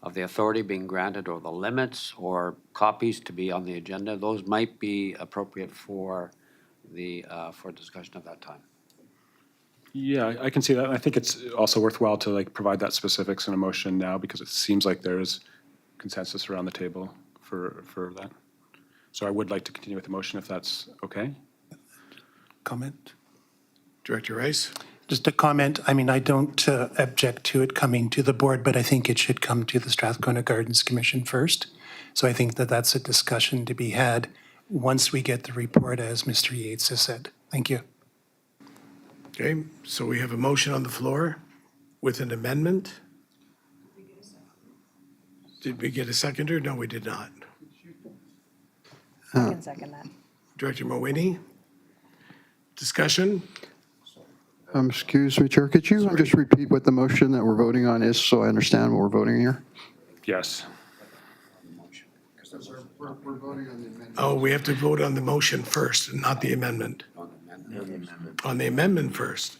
Speaker 13: authority being granted or the limits or copies to be on the agenda, those might be appropriate for discussion at that time.
Speaker 6: Yeah, I can see that. I think it's also worthwhile to provide that specifics in a motion now, because it seems like there is consensus around the table for that. So I would like to continue with the motion if that's okay.
Speaker 8: Comment?
Speaker 2: Director Rice?
Speaker 8: Just a comment. I mean, I don't object to it coming to the board, but I think it should come to the Strathcona Gardens Commission first. So I think that that's a discussion to be had once we get the report, as Mr. Yates has said. Thank you.
Speaker 2: Okay, so we have a motion on the floor with an amendment. Did we get a seconder? No, we did not.
Speaker 10: I can second that.
Speaker 2: Director Mowini? Discussion?
Speaker 11: Excuse me, Chair, could you just repeat what the motion that we're voting on is so I understand what we're voting here?
Speaker 6: Yes.
Speaker 2: Oh, we have to vote on the motion first and not the amendment. On the amendment first.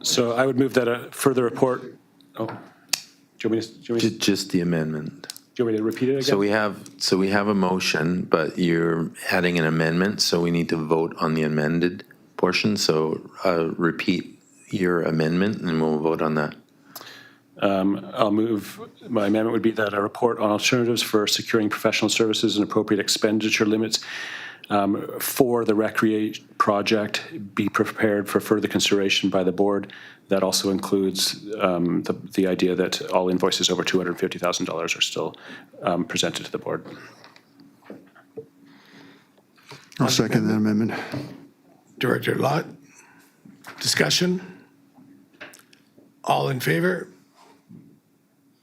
Speaker 6: So I would move that a further report, do you want me
Speaker 1: just the amendment.
Speaker 6: to repeat it again?
Speaker 1: So we have a motion, but you're adding an amendment, so we need to vote on the amended portion, so repeat your amendment and we'll vote on that.
Speaker 6: I'll move, my amendment would be that a report on alternatives for securing professional services and appropriate expenditure limits for the recreate project be prepared for further consideration by the board. That also includes the idea that all invoices over $250,000 are still presented to the board.
Speaker 11: I'll second that amendment.
Speaker 2: Director Lott, discussion? All in favor?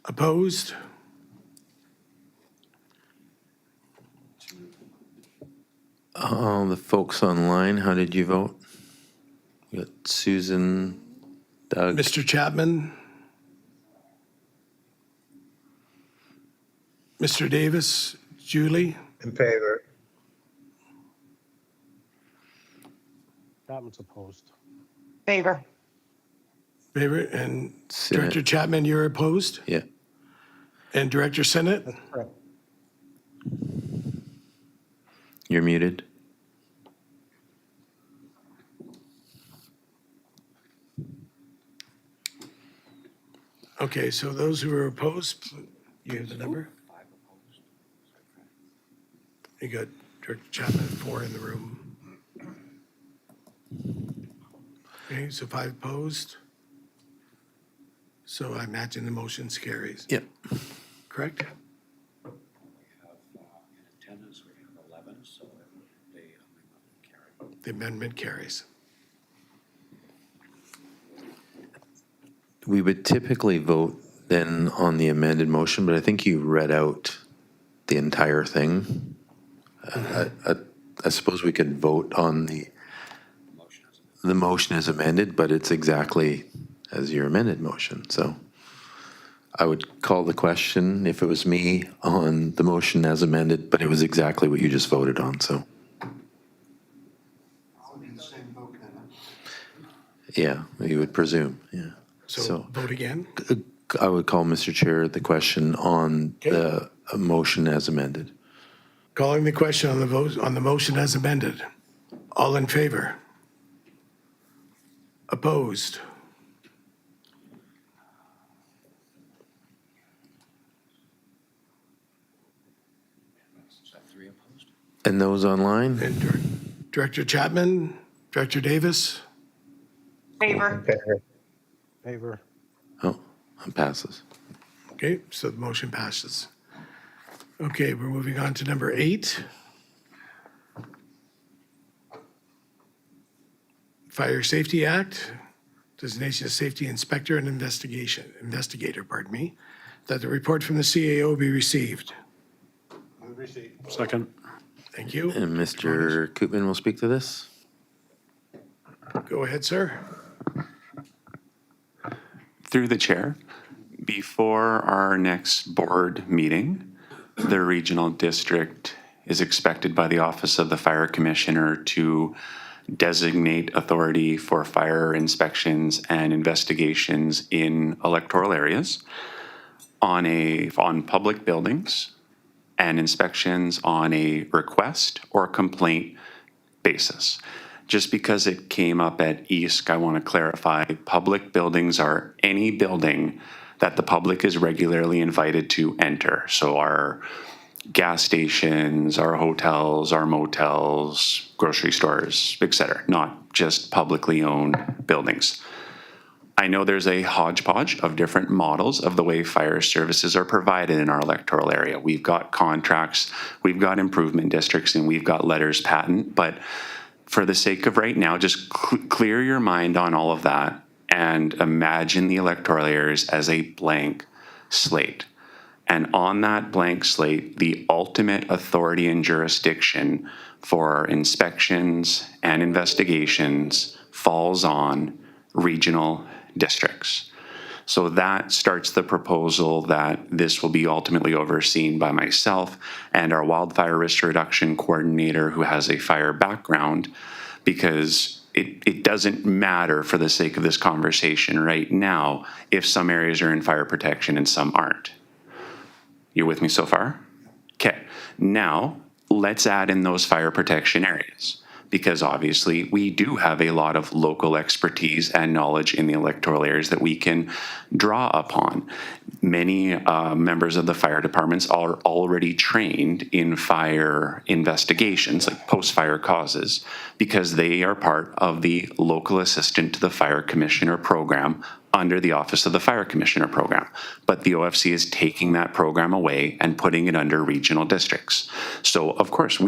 Speaker 2: Opposed?
Speaker 1: All the folks online, how did you vote? We got Susan, Doug.
Speaker 2: Mr. Chapman? Mr. Davis? Julie?
Speaker 4: In favor.
Speaker 3: Chapman's opposed.
Speaker 7: Favor.
Speaker 2: Favor, and
Speaker 1: Senate.
Speaker 2: Director Chapman, you're opposed?
Speaker 1: Yeah.
Speaker 2: And Director Senate?
Speaker 4: Correct.
Speaker 1: You're muted.
Speaker 2: Okay, so those who are opposed, you have the number? You got Director Chapman, 4 in the room. Okay, so 5 opposed. So I imagine the motion carries,
Speaker 1: Yep.
Speaker 2: correct?
Speaker 13: Attendance, we have 11, so
Speaker 2: The amendment carries.
Speaker 1: We would typically vote then on the amended motion, but I think you read out the entire thing. I suppose we could vote on the motion as amended, but it's exactly as your amended motion. So I would call the question, if it was me, on the motion as amended, but it was exactly what you just voted on, so. Yeah, you would presume, yeah.
Speaker 2: So vote again?
Speaker 1: I would call, Mr. Chair, the question on the motion as amended.
Speaker 2: Calling the question on the vote, on the motion as amended. All in favor? Opposed?
Speaker 1: And those online?
Speaker 2: And Director Chapman, Director Davis?
Speaker 7: Favor.
Speaker 3: Favor.
Speaker 1: Oh, it passes.
Speaker 2: Okay, so the motion passes. Okay, we're moving on to number 8. Fire Safety Act, designation of safety inspector and investigator, that the report from the CAO be received.
Speaker 9: Move receipt.
Speaker 6: Second.
Speaker 2: Thank you.
Speaker 1: And Mr. Koopman will speak to this?
Speaker 2: Go ahead, sir.
Speaker 12: Through the chair, before our next board meeting, the regional district is expected by the Office of the Fire Commissioner to designate authority for fire inspections and investigations in electoral areas on public buildings and inspections on a request or complaint basis. Just because it came up at EASC, I want to clarify, public buildings are any building that the public is regularly invited to enter. So our gas stations, our hotels, our motels, grocery stores, et cetera, not just publicly owned buildings. I know there's a hodgepodge of different models of the way fire services are provided in our electoral area. We've got contracts, we've got improvement districts, and we've got letters patent, but for the sake of right now, just clear your mind on all of that and imagine the electoral areas as a blank slate. And on that blank slate, the ultimate authority and jurisdiction for inspections and investigations falls on regional districts. So that starts the proposal that this will be ultimately overseen by myself and our wildfire risk reduction coordinator who has a fire background, because it doesn't matter for the sake of this conversation right now if some areas are in fire protection and some aren't. You with me so far? Okay, now let's add in those fire protection areas, because obviously we do have a lot of local expertise and knowledge in the electoral areas that we can draw upon. Many members of the fire departments are already trained in fire investigations, like post-fire causes, because they are part of the local assistant to the fire commissioner program under the Office of the Fire Commissioner program. But the OFC is taking that program away and putting it under regional districts. So of course,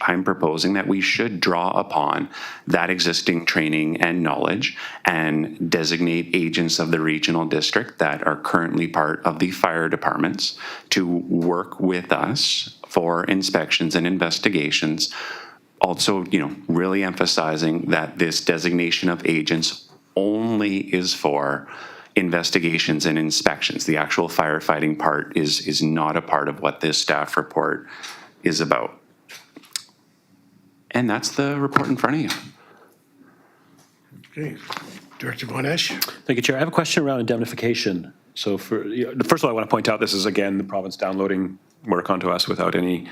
Speaker 12: I'm proposing that we should draw upon that existing training and knowledge and designate agents of the regional district that are currently part of the fire departments to work with us for inspections and investigations. Also, really emphasizing that this designation of agents only is for investigations and inspections. The actual firefighting part is not a part of what this staff report is about. And that's the report in front of you.
Speaker 2: Okay. Director Von Esch?
Speaker 6: Thank you, Chair. I have a question around indemnification. So first of all, I want to point out this is, again, the province downloading work onto us without any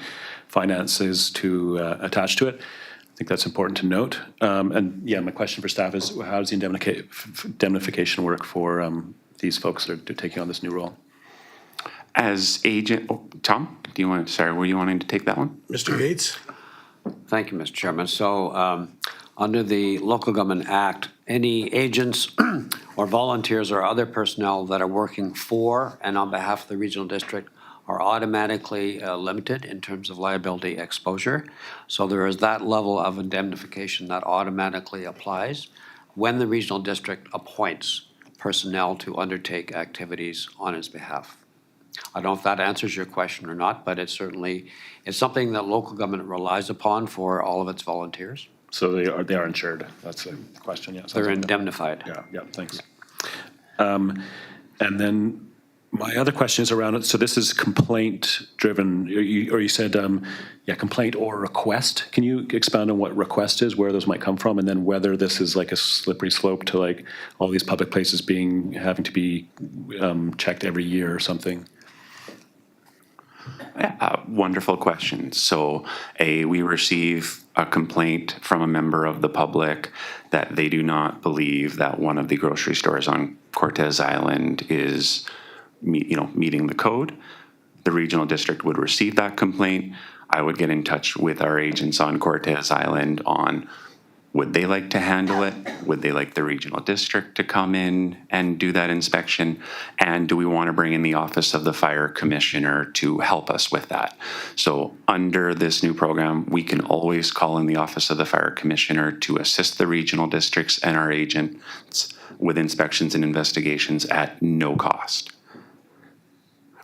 Speaker 6: finances to attach to it. I think that's important to note. And yeah, my question for staff is, how does the indemnification work for these folks that are taking on this new role?
Speaker 12: As agent, Tom, were you wanting to take that one?
Speaker 2: Mr. Gates?
Speaker 13: Thank you, Mr. Chairman. So under the Local Government Act, any agents or volunteers or other personnel that are working for and on behalf of the regional district are automatically limited in terms of liability exposure. So there is that level of indemnification that automatically applies when the regional district appoints personnel to undertake activities on its behalf. I don't know if that answers your question or not, but it's something that local government relies upon for all of its volunteers.
Speaker 6: So they are insured. That's the question. Yeah,
Speaker 13: they're indemnified.
Speaker 6: Yeah. Thanks. And then my other question is around it. So this is complaint driven, or you said, complaint or request. Can you expound on what request is, where those might come from, and then whether this is like a slippery slope to like all these public places having to be checked every year or something?
Speaker 12: Wonderful question. So we receive a complaint from a member of the public that they do not believe that one of the grocery stores on Cortez Island is meeting the code. The regional district would receive that complaint. I would get in touch with our agents on Cortez Island on would they like to handle it? Would they like the regional district to come in and do that inspection? And do we want to bring in the Office of the Fire Commissioner to help us with that? So under this new program, we can always call in the Office of the Fire Commissioner to assist the regional districts and our agents with inspections and investigations at no cost.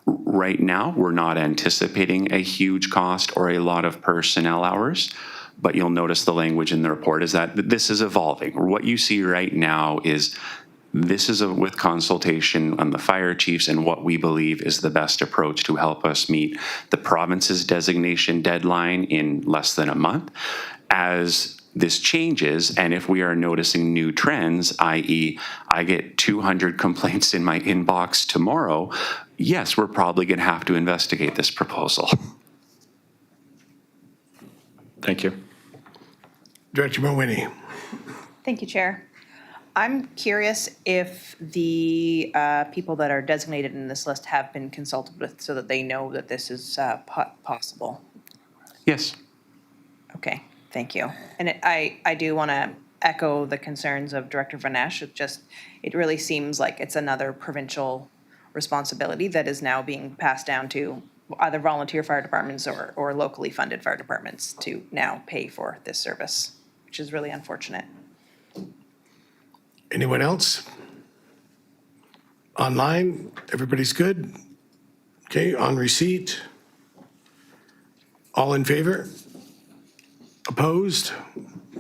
Speaker 12: Right now, we're not anticipating a huge cost or a lot of personnel hours, but you'll notice the language in the report is that this is evolving. What you see right now is this is with consultation on the fire chiefs and what we believe is the best approach to help us meet the province's designation deadline in less than a month. As this changes, and if we are noticing new trends, i.e. I get 200 complaints in my inbox tomorrow, yes, we're probably going to have to investigate this proposal.
Speaker 6: Thank you.
Speaker 2: Director Mawhinney.
Speaker 10: Thank you, Chair. I'm curious if the people that are designated in this list have been consulted with so that they know that this is possible.
Speaker 12: Yes.
Speaker 10: Okay, thank you. And I do want to echo the concerns of Director Von Esch. It really seems like it's another provincial responsibility that is now being passed down to either volunteer fire departments or locally funded fire departments to now pay for this service, which is really unfortunate.
Speaker 2: Anyone else? Online, everybody's good? Okay, on receipt? All in favor? Opposed?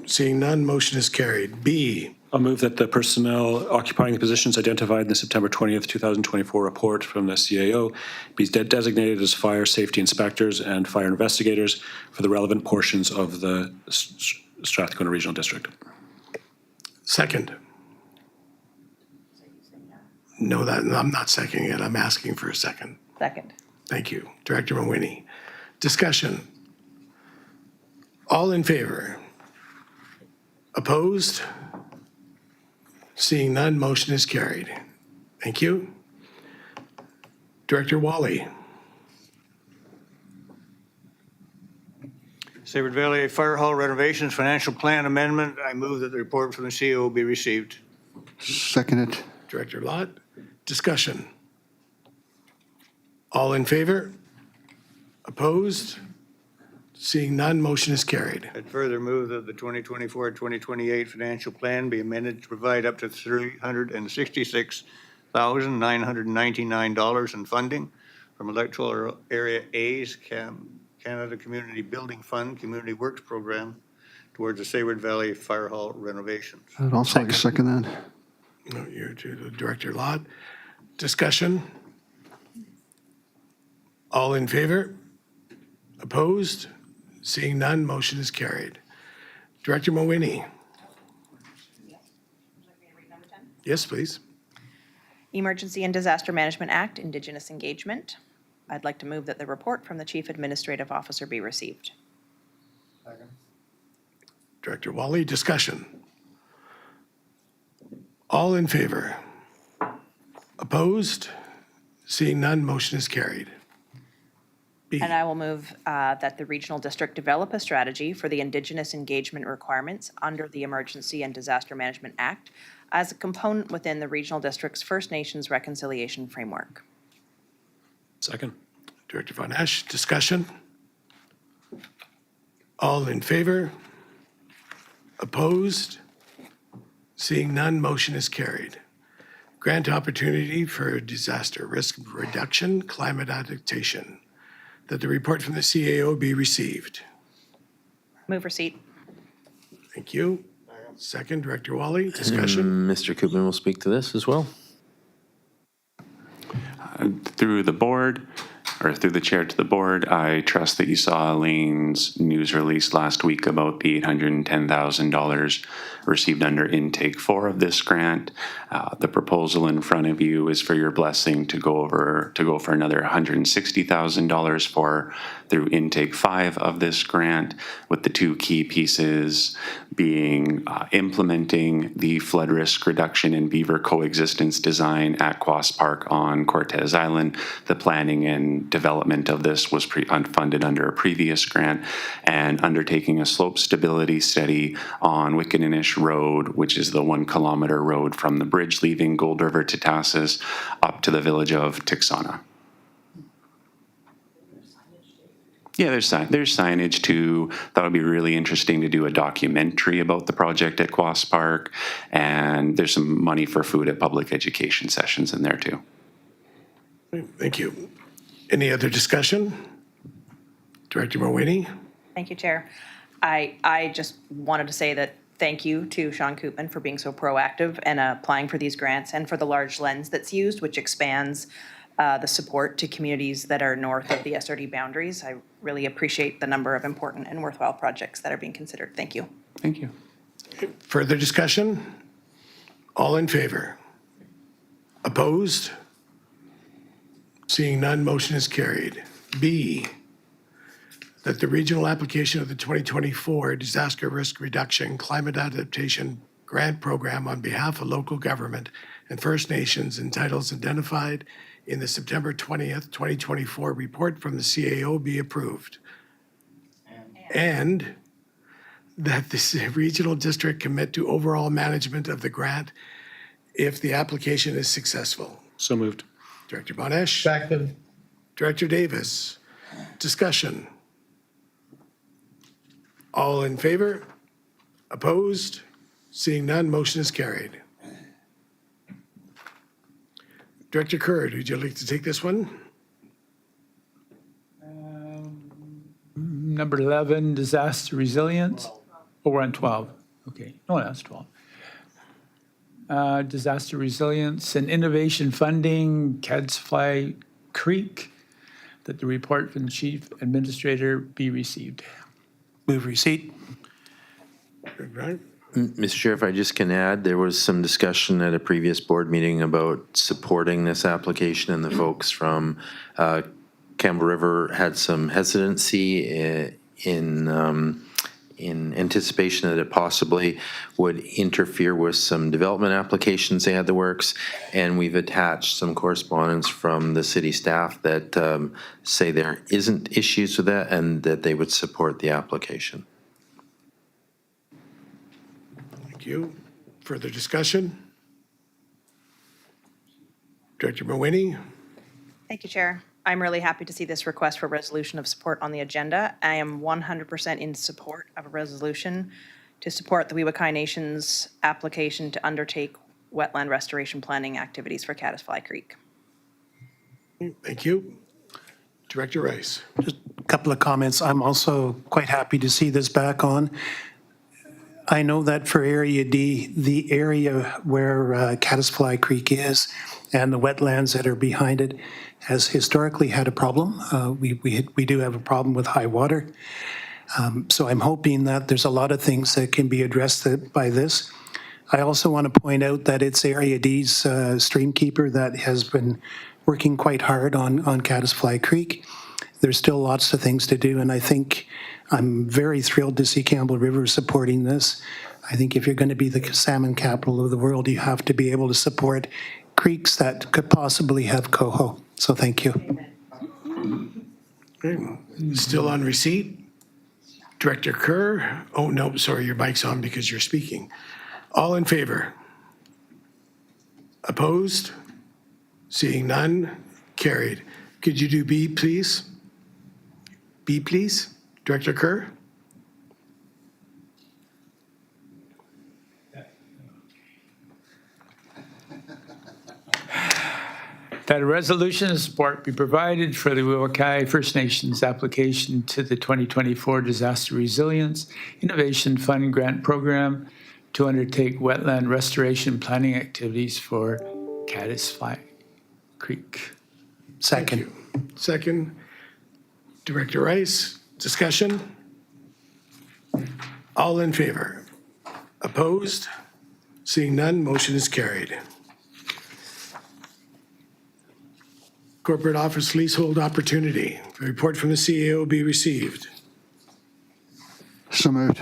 Speaker 2: Seeing none, motion is carried. B,
Speaker 6: I'll move that the personnel occupying the positions identified in the September 20th, 2024 report from the CAO be designated as fire safety inspectors and fire investigators for the relevant portions of the Strathcona Regional District.
Speaker 2: second. No, I'm not seconding it. I'm asking for a second.
Speaker 10: Second.
Speaker 2: Thank you. Director Mawhinney. Discussion. All in favor? Opposed? Seeing none, motion is carried. Thank you. Director Wally.
Speaker 9: Saywood Valley Fire Hall renovations financial plan amendment. I move that the report from the CEO be received.
Speaker 11: Second it.
Speaker 2: Director Lott. Discussion. All in favor? Opposed? Seeing none, motion is carried.
Speaker 9: I'd further move that the 2024-2028 financial plan be amended to provide up to $366,999 in funding from electoral area A's Canada Community Building Fund Community Works Program towards the Saywood Valley Fire Hall renovations.
Speaker 11: I'd also like to second that.
Speaker 2: No, you're to the Director Lott. Discussion. All in favor? Opposed? Seeing none, motion is carried. Director Mowini. Yes, please.
Speaker 10: Emergency and Disaster Management Act, Indigenous Engagement. I'd like to move that the report from the Chief Administrative Officer be received.
Speaker 2: Director Wally, discussion. All in favor? Opposed? Seeing none, motion is carried. B.
Speaker 10: And I will move that the regional district develop a strategy for the Indigenous engagement requirements under the Emergency and Disaster Management Act as a component within the regional district's First Nations reconciliation framework.
Speaker 6: Second.
Speaker 2: Director Von Esch, discussion. All in favor? Opposed? Seeing none, motion is carried. Grant opportunity for disaster risk reduction, climate adaptation. That the report from the CAO be received.
Speaker 10: Move receipt.
Speaker 2: Thank you. Second, Director Wally, discussion.
Speaker 1: Mr. Koopman will speak to this as well.
Speaker 12: Through the board, or through the chair to the board, I trust that you saw Elaine's news release last week about the $810,000 received under intake 4 of this grant. The proposal in front of you is for your blessing to go for another $160,000 through intake 5 of this grant, with the two key pieces being implementing the flood risk reduction and beaver coexistence design at Quas Park on Cortez Island. The planning and development of this was funded under a previous grant, and undertaking a slope stability study on Wickaninnish Road, which is the 1 kilometer road from the bridge leaving Gold River to Tassus up to the village of Tixana. Yeah, there's signage too. That would be really interesting to do a documentary about the project at Quas Park, and there's some money for food at public education sessions in there too.
Speaker 2: Thank you. Any other discussion? Director Mowini?
Speaker 10: Thank you, Chair. I just wanted to say that thank you to Sean Koopman for being so proactive and applying for these grants, and for the large lens that's used, which expands the support to communities that are north of the SRD boundaries. I really appreciate the number of important and worthwhile projects that are being considered. Thank you.
Speaker 12: Thank you.
Speaker 2: Further discussion? All in favor? Opposed? Seeing none, motion is carried. B, that the regional application of the 2024 Disaster Risk Reduction Climate Adaptation Grant Program on behalf of local government and First Nations entitles identified in the September 20th, 2024 report from the CAO be approved. And that the regional district commit to overall management of the grant if the application is successful.
Speaker 6: So moved.
Speaker 2: Director Von Esch.
Speaker 3: Second.
Speaker 2: Director Davis. Discussion. All in favor? Opposed? Seeing none, motion is carried. Director Curd, would you like to take this one?
Speaker 14: Number 11, disaster resilience. Oh, we're on 12. Okay, no, that's 12. Disaster resilience and innovation funding, Cadsfly Creek, that the report from the chief administrator be received.
Speaker 8: Move receipt.
Speaker 2: Right.
Speaker 1: Mr. Chair, if I just can add, there was some discussion at a previous board meeting about supporting this application, and the folks from Campbell River had some hesitancy in in anticipation that it possibly would interfere with some development applications they had the works. And we've attached some correspondence from the city staff that say there isn't issues with that and that they would support the application.
Speaker 2: Thank you. Further discussion? Director Mawhinney?
Speaker 10: Thank you, Chair. I'm really happy to see this request for resolution of support on the agenda. I am 100% in support of a resolution to support the Wewakai Nation's application to undertake wetland restoration planning activities for Caddisfly Creek.
Speaker 2: Thank you. Director Rice?
Speaker 8: Just a couple of comments. I'm also quite happy to see this back on. I know that for Area D, the area where Caddisfly Creek is and the wetlands that are behind it has historically had a problem. We do have a problem with high water. So I'm hoping that there's a lot of things that can be addressed by this. I also want to point out that it's Area D's streamkeeper that has been working quite hard on Caddisfly Creek. There's still lots of things to do, and I think I'm very thrilled to see Campbell River supporting this. I think if you're going to be the salmon capital of the world, you have to be able to support creeks that could possibly have coho. So thank you.
Speaker 2: Okay. Still on receipt? Director Kerr? Oh, no, sorry, your mic's on because you're speaking. All in favor? Opposed? Seeing none? Carried. Could you do B, please? B, please? Director Kerr?
Speaker 14: That a resolution of support be provided for the Wewakai First Nations application to the 2024 Disaster Resilience Innovation Fund Grant Program to undertake wetland restoration planning activities for Caddisfly Creek.
Speaker 8: Second.
Speaker 2: Second. Director Rice, discussion? All in favor? Opposed? Seeing none, motion is carried. Corporate Office Leasehold Opportunity. The report from the CAO be received.
Speaker 11: So moved.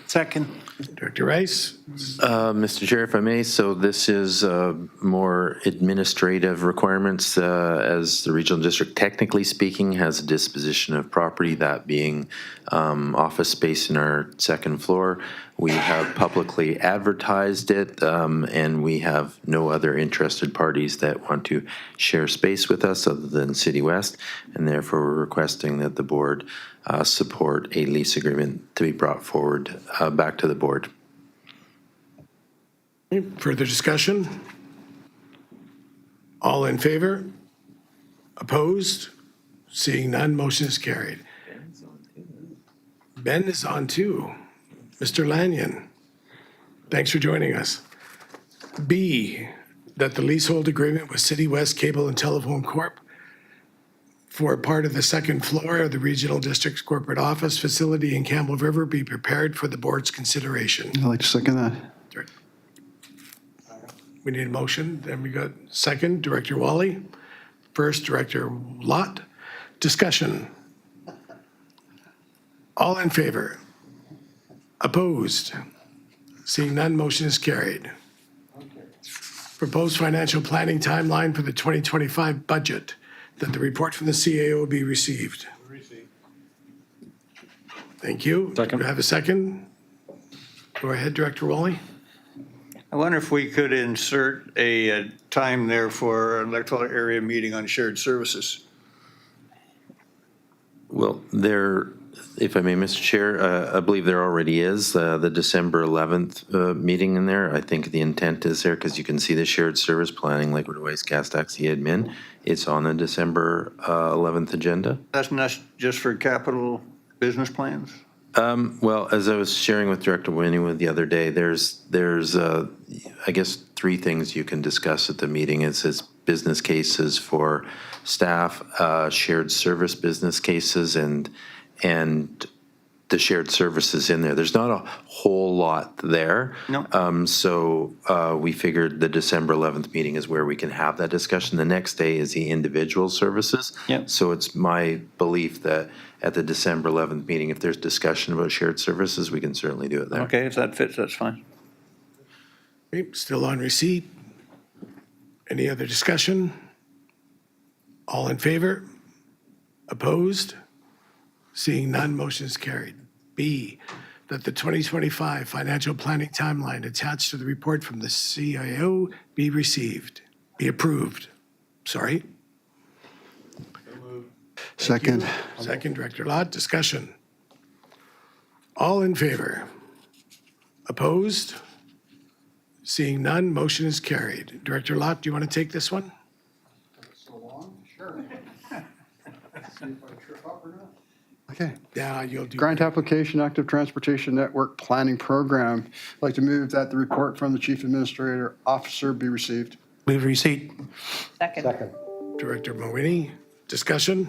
Speaker 8: Second.
Speaker 2: Director Rice?
Speaker 1: Mr. Chair, if I may, so this is more administrative requirements as the regional district, technically speaking, has a disposition of property, that being office space in our second floor. We have publicly advertised it, and we have no other interested parties that want to share space with us other than City West, and therefore we're requesting that the board support a lease agreement to be brought forward back to the board.
Speaker 2: Further discussion? All in favor? Opposed? Seeing none, motion is carried. Ben is on too. Mr. Lanyon, thanks for joining us. B, that the leasehold agreement with City West Cable and Telephone Corp. for part of the second floor of the Regional District's corporate office facility in Campbell River be prepared for the board's consideration.
Speaker 11: I'd like to second that.
Speaker 2: We need a motion, then we got second, Director Wally. First, Director Lott. Discussion. All in favor? Opposed? Seeing none, motion is carried. Proposed financial planning timeline for the 2025 budget, that the report from the CAO be received. Thank you.
Speaker 6: Second.
Speaker 2: Do I have a second? Go ahead, Director Wally.
Speaker 9: I wonder if we could insert a time there for an electoral area meeting on shared services.
Speaker 1: Well, there, if I may, Mr. Chair, I believe there already is the December 11th meeting in there. I think the intent is there because you can see the shared service planning, Lakewood Waste, Gas Taxi Admin. It's on the December 11th agenda.
Speaker 9: That's not just for capital business plans?
Speaker 1: Well, as I was sharing with Director Winnie the other day, there's I guess three things you can discuss at the meeting. It's business cases for staff, shared service business cases, and the shared services in there. There's not a whole lot there.
Speaker 9: No.
Speaker 1: So we figured the December 11th meeting is where we can have that discussion. The next day is the individual services.
Speaker 9: Yep.
Speaker 1: So it's my belief that at the December 11th meeting, if there's discussion about shared services, we can certainly do it there.
Speaker 9: Okay, if that fits, that's fine.
Speaker 2: Okay, still on receipt. Any other discussion? All in favor? Opposed? Seeing none, motion is carried. B, that the 2025 financial planning timeline attached to the report from the CIO be approved. Sorry.
Speaker 11: Second.
Speaker 2: Second, Director Lott, discussion. All in favor? Opposed? Seeing none, motion is carried. Director Lott, do you want to take this one?
Speaker 11: So long? Sure. See if I trip up or not. Okay.
Speaker 2: Yeah, you'll do.
Speaker 11: Grant application, Active Transportation Network Planning Program. I'd like to move that the report from the Chief Administrator Officer be received.
Speaker 8: Move receipt.
Speaker 10: Second.
Speaker 2: Director Mawini, discussion?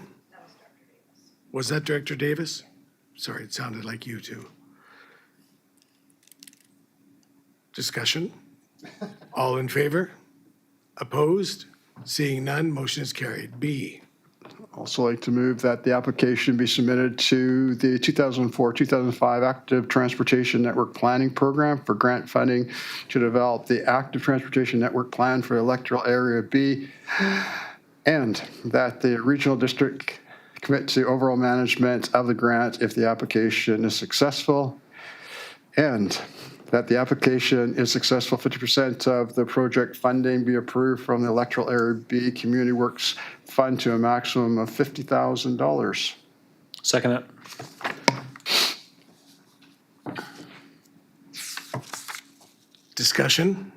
Speaker 2: Was that Director Davis? Sorry, it sounded like you too. Discussion? All in favor? Opposed? Seeing none, motion is carried. B,
Speaker 11: Also like to move that the application be submitted to the 2004-2005 Active Transportation Network Planning Program for grant funding to develop the Active Transportation Network Plan for Electoral Area B, and that the regional district commit to overall management of the grant if the application is successful, and that the application is successful, 50% of the project funding be approved from the Electoral Area B Community Works Fund to a maximum of $50,000.
Speaker 6: Second it.
Speaker 2: discussion?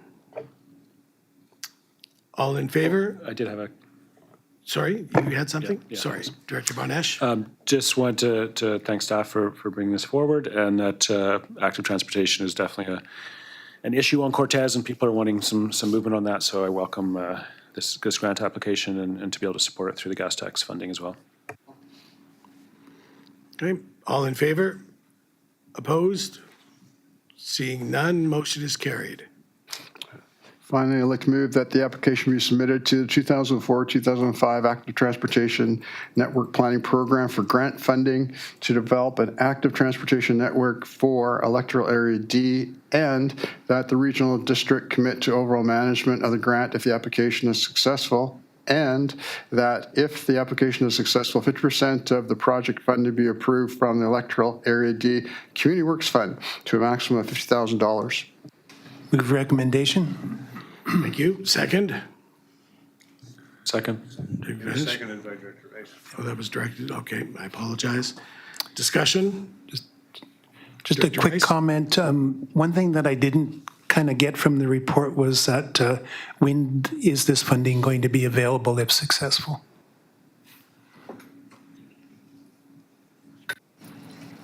Speaker 2: All in favor?
Speaker 6: I did have a
Speaker 2: Sorry, you had something?
Speaker 6: Yeah.
Speaker 2: Sorry, Director Bonesh?
Speaker 6: Just want to thank staff for bringing this forward, and that active transportation is definitely an issue on Cortez, and people are wanting some movement on that, so I welcome this grant application and to be able to support it through the gas tax funding as well.
Speaker 2: Okay, all in favor? Opposed? Seeing none, motion is carried.
Speaker 11: Finally, I'd like to move that the application be submitted to the 2004-2005 Active Transportation Network Planning Program for grant funding to develop an active transportation network for Electoral Area D, and that the regional district commit to overall management of the grant if the application is successful, and that if the application is successful, 50% of the project funding be approved from the Electoral Area D Community Works Fund to a maximum of $50,000.
Speaker 8: Move recommendation.
Speaker 2: Thank you. Second?
Speaker 6: Second.
Speaker 9: Seconded by Director Rice.
Speaker 2: Oh, that was directed, okay, I apologize. Discussion?
Speaker 8: Just a
Speaker 2: Director
Speaker 8: quick
Speaker 2: Rice?
Speaker 8: comment. One thing that I didn't kind of get from the report was that when is this funding going to be available if successful?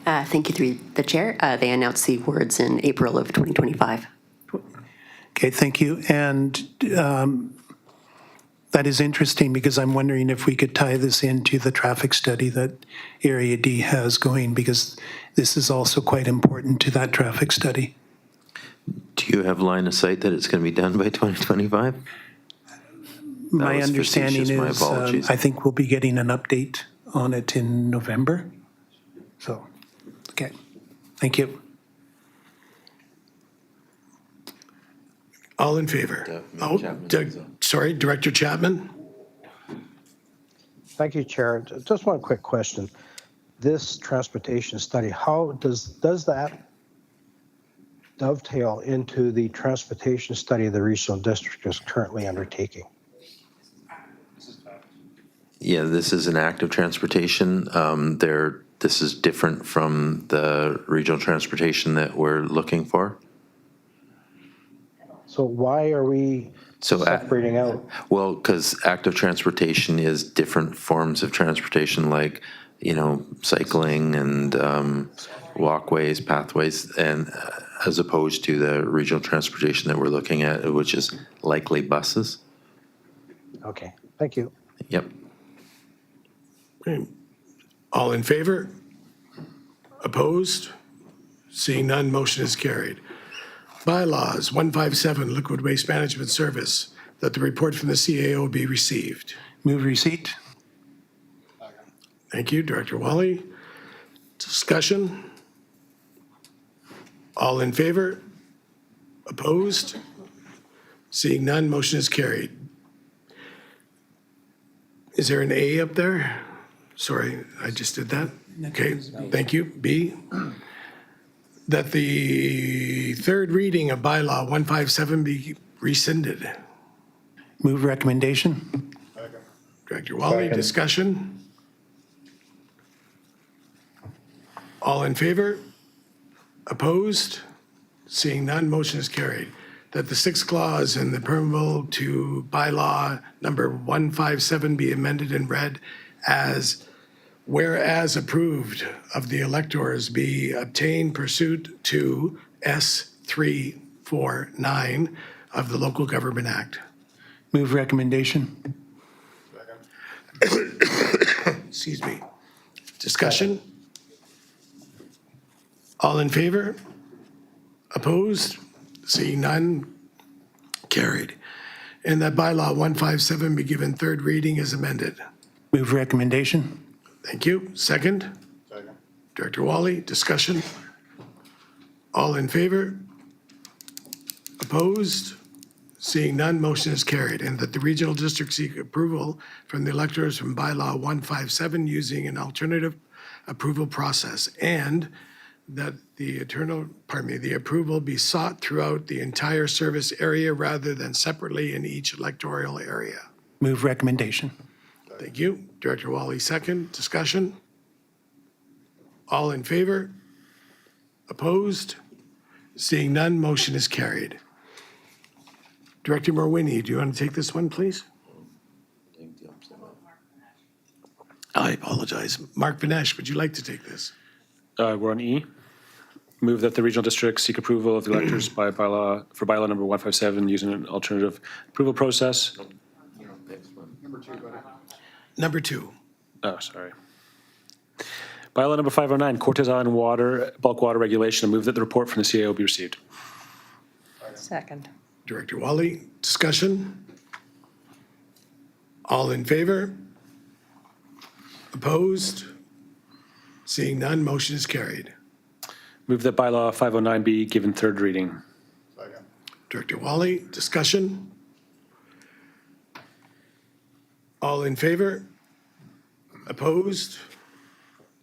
Speaker 15: Thank you through the chair. They announced the awards in April of 2025.
Speaker 8: Okay, thank you. And that is interesting because I'm wondering if we could tie this into the traffic study that Area D has going, because this is also quite important to that traffic study.
Speaker 1: Do you have line of sight that it's going to be done by 2025?
Speaker 8: My
Speaker 1: was
Speaker 8: understanding
Speaker 1: facetious. My
Speaker 8: is,
Speaker 1: apologies.
Speaker 8: I think we'll be getting an update on it in November. So, okay, thank you.
Speaker 2: All in favor? Oh, sorry, Director Chapman?
Speaker 3: Thank you, Chair. Just one quick question. This transportation study, how does that dovetail into the transportation study the regional district is currently undertaking?
Speaker 1: Yeah, this is an active transportation. This is different from the regional transportation that we're looking for.
Speaker 3: So why are we separating out?
Speaker 1: Well, because active transportation is different forms of transportation, like, cycling and walkways, pathways, and as opposed to the regional transportation that we're looking at, which is likely buses.
Speaker 3: Okay, thank you.
Speaker 1: Yep.
Speaker 2: Okay. All in favor? Opposed? Seeing none, motion is carried. Bylaws 157, Liquid Waste Management Service, that the report from the CAO be received.
Speaker 8: Move receipt.
Speaker 2: Thank you, Director Wally. Discussion? All in favor? Opposed? Seeing none, motion is carried. Is there an A up there? Sorry, I just did that. Okay, thank you. B, that the third reading of bylaw 157 be rescinded.
Speaker 8: Move recommendation.
Speaker 2: Director Wally, discussion? All in favor? Opposed? Seeing none, motion is carried. That the sixth clause in the preamble to bylaw number 157 be amended and read as, whereas approved of the electors be obtained pursuant to S349 of the Local Government Act.
Speaker 8: Move recommendation.
Speaker 2: Excuse me. Discussion? All in favor? Opposed? Seeing none? Carried. And that bylaw 157 be given third reading as amended.
Speaker 8: Move recommendation.
Speaker 2: Thank you. Second? Second. Director Wally, discussion? All in favor? Opposed? Seeing none, motion is carried. And that the regional district seek approval from the electors from bylaw 157 using an alternative approval process, and that the approval be sought throughout the entire service area rather than separately in each electoral area.
Speaker 8: Move recommendation.
Speaker 2: Thank you. Director Wally, second. Discussion? All in favor? Opposed? Seeing none, motion is carried. Director Morwini, do you want to take this one, please? I apologize. Mark Vinesh, would you like to take this?
Speaker 6: We're on E. Move that the regional district seek approval of the electors for bylaw number 157 using an alternative approval process.
Speaker 2: Number 2.
Speaker 6: Oh, sorry. Bylaw number 509, Cortez Island bulk water regulation. I move that the report from the CAO be received.
Speaker 10: Second.
Speaker 2: Director Wally, discussion? All in favor? Opposed? Seeing none, motion is carried.
Speaker 6: Move that bylaw 509 be given third reading.
Speaker 2: Director Wally, discussion? All in favor? Opposed?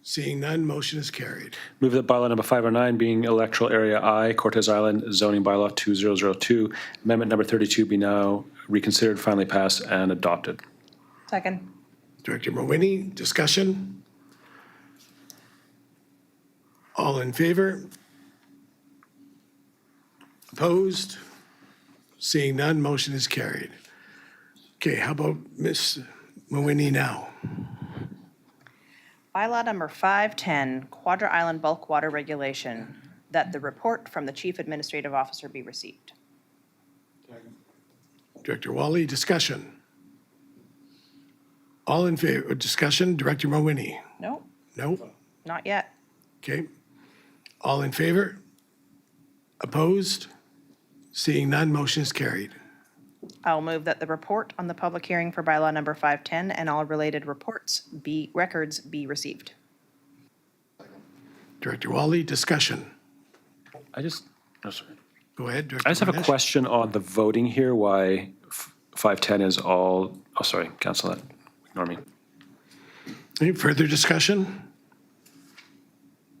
Speaker 2: Seeing none, motion is carried.
Speaker 6: Move that bylaw number 509 being electoral area I, Cortez Island zoning bylaw 2002, amendment number 32 be now reconsidered, finally passed, and adopted.
Speaker 10: Second.
Speaker 2: Director Morwini, discussion? All in favor? Opposed? Seeing none, motion is carried. Okay, how about Ms. Morwini now?
Speaker 10: Bylaw number 510, Quadra Island bulk water regulation, that the report from the Chief Administrative Officer be received.
Speaker 2: Director Wally, discussion? All in favor, discussion? Director Morwini?
Speaker 10: No,
Speaker 2: No?
Speaker 10: not yet.
Speaker 2: Okay. All in favor? Opposed? Seeing none, motion is carried.
Speaker 10: I'll move that the report on the public hearing for bylaw number 510 and all related records be received.
Speaker 2: Director Wally, discussion?
Speaker 6: Oh, sorry.
Speaker 2: Go ahead, Director
Speaker 6: I just have a
Speaker 2: Vinesh.
Speaker 6: question on the voting here, why 510 is all, oh, sorry, cancel that. Ignore me.
Speaker 2: Any further discussion?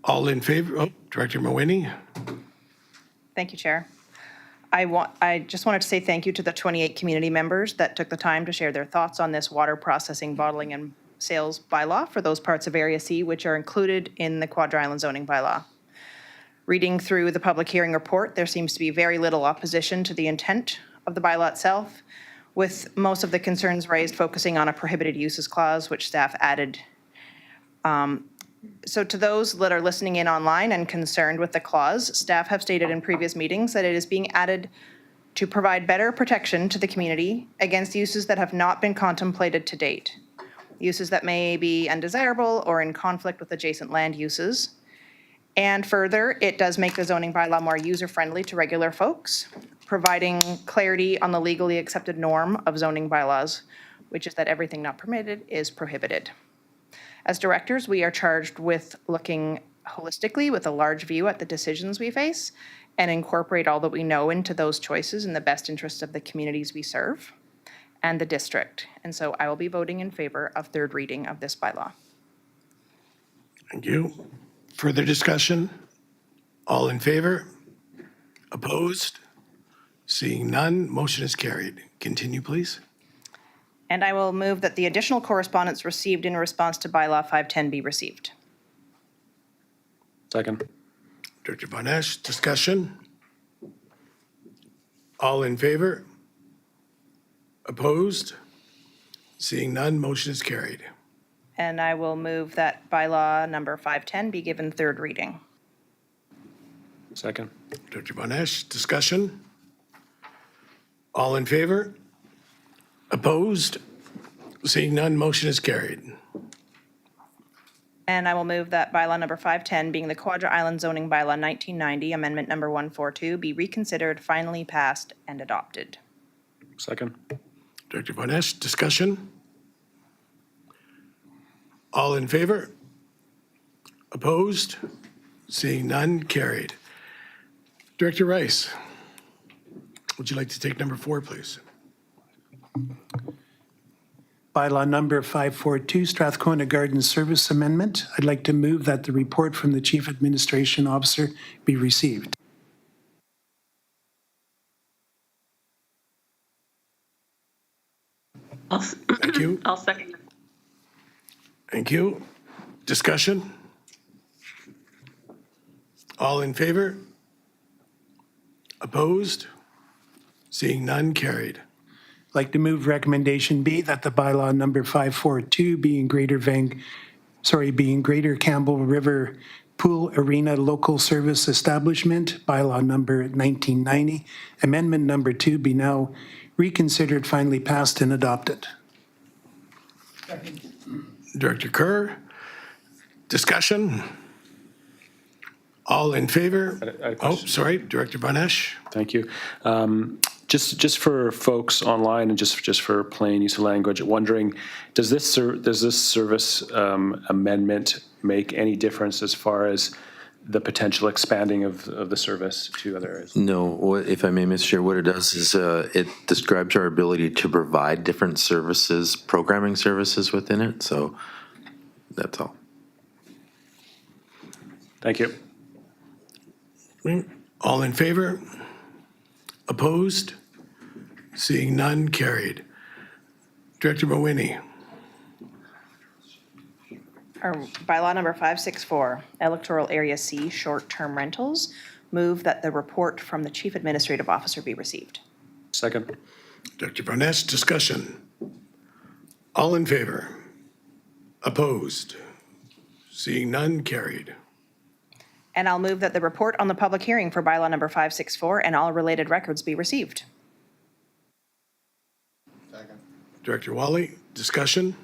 Speaker 2: All in favor? Oh, Director Morwini?
Speaker 10: Thank you, Chair. I just wanted to say thank you to the 28 community members that took the time to share their thoughts on this water processing, bottling, and sales bylaw for those parts of Area C which are included in the Quadra Island zoning bylaw. Reading through the public hearing report, there seems to be very little opposition to the intent of the bylaw itself, with most of the concerns raised focusing on a prohibited uses clause, which staff added. So to those that are listening in online and concerned with the clause, staff have stated in previous meetings that it is being added to provide better protection to the community against uses that have not been contemplated to date, uses that may be undesirable or in conflict with adjacent land uses, And further, it does make the zoning bylaw more user-friendly to regular folks, providing clarity on the legally accepted norm of zoning bylaws, which is that everything not permitted is prohibited. As directors, we are charged with looking holistically with a large view at the decisions we face and incorporate all that we know into those choices in the best interest of the communities we serve and the district. And so I will be voting in favor of third reading of this bylaw.
Speaker 2: Thank you. Further discussion? All in favor? Opposed? Seeing none, motion is carried. Continue, please.
Speaker 10: And I will move that the additional correspondence received in response to bylaw 510 be received.
Speaker 6: Second.
Speaker 2: Director Von Esch, discussion? All in favor? Opposed? Seeing none, motion is carried.
Speaker 10: And I will move that bylaw number 510 be given third reading.
Speaker 6: Second.
Speaker 2: Director Von Esch, discussion? All in favor? Opposed? Seeing none, motion is carried.
Speaker 10: And I will move that bylaw number 510, being the Quadra Island zoning bylaw 1990, amendment number 142, be reconsidered, finally passed, and adopted.
Speaker 6: Second.
Speaker 2: Director Von Esch, discussion? All in favor? Opposed? Seeing none, carried. Director Rice, would you like to take number 4, please?
Speaker 8: Bylaw number 542, Strathcona Garden Service Amendment. I'd like to move that the report from the Chief Administration Officer be received.
Speaker 2: Thank you.
Speaker 5: I'll second.
Speaker 2: Thank you. Discussion? All in favor? Opposed? Seeing none, carried.
Speaker 8: I'd like to move recommendation B, that the bylaw number 542 being Greater Campbell River Pool Arena Local Service Establishment, bylaw number 1990, amendment number 2 be now reconsidered, finally passed and adopted.
Speaker 2: Director Kerr, discussion? All in favor?
Speaker 6: I had a
Speaker 2: Oh,
Speaker 6: question.
Speaker 2: sorry, Director Von Esch.
Speaker 6: Thank you. Just for folks online and just for plain use of language, wondering, does this service amendment make any difference as far as the potential expanding of the service to other areas?
Speaker 1: No, if I may, Mr. Chair, what it does is it describes our ability to provide different services, programming services within it, so that's all.
Speaker 6: Thank you.
Speaker 2: All in favor? Opposed? Seeing none, carried. Director Mawini,
Speaker 10: Or bylaw number 564, Electoral Area C, short-term rentals, move that the report from the Chief Administrative Officer be received.
Speaker 6: Second.
Speaker 2: Director Von Esch, discussion? All in favor? Opposed? Seeing none, carried.
Speaker 10: And I'll move that the report on the public hearing for bylaw number 564 and all related records be received.
Speaker 2: Director Wally, discussion?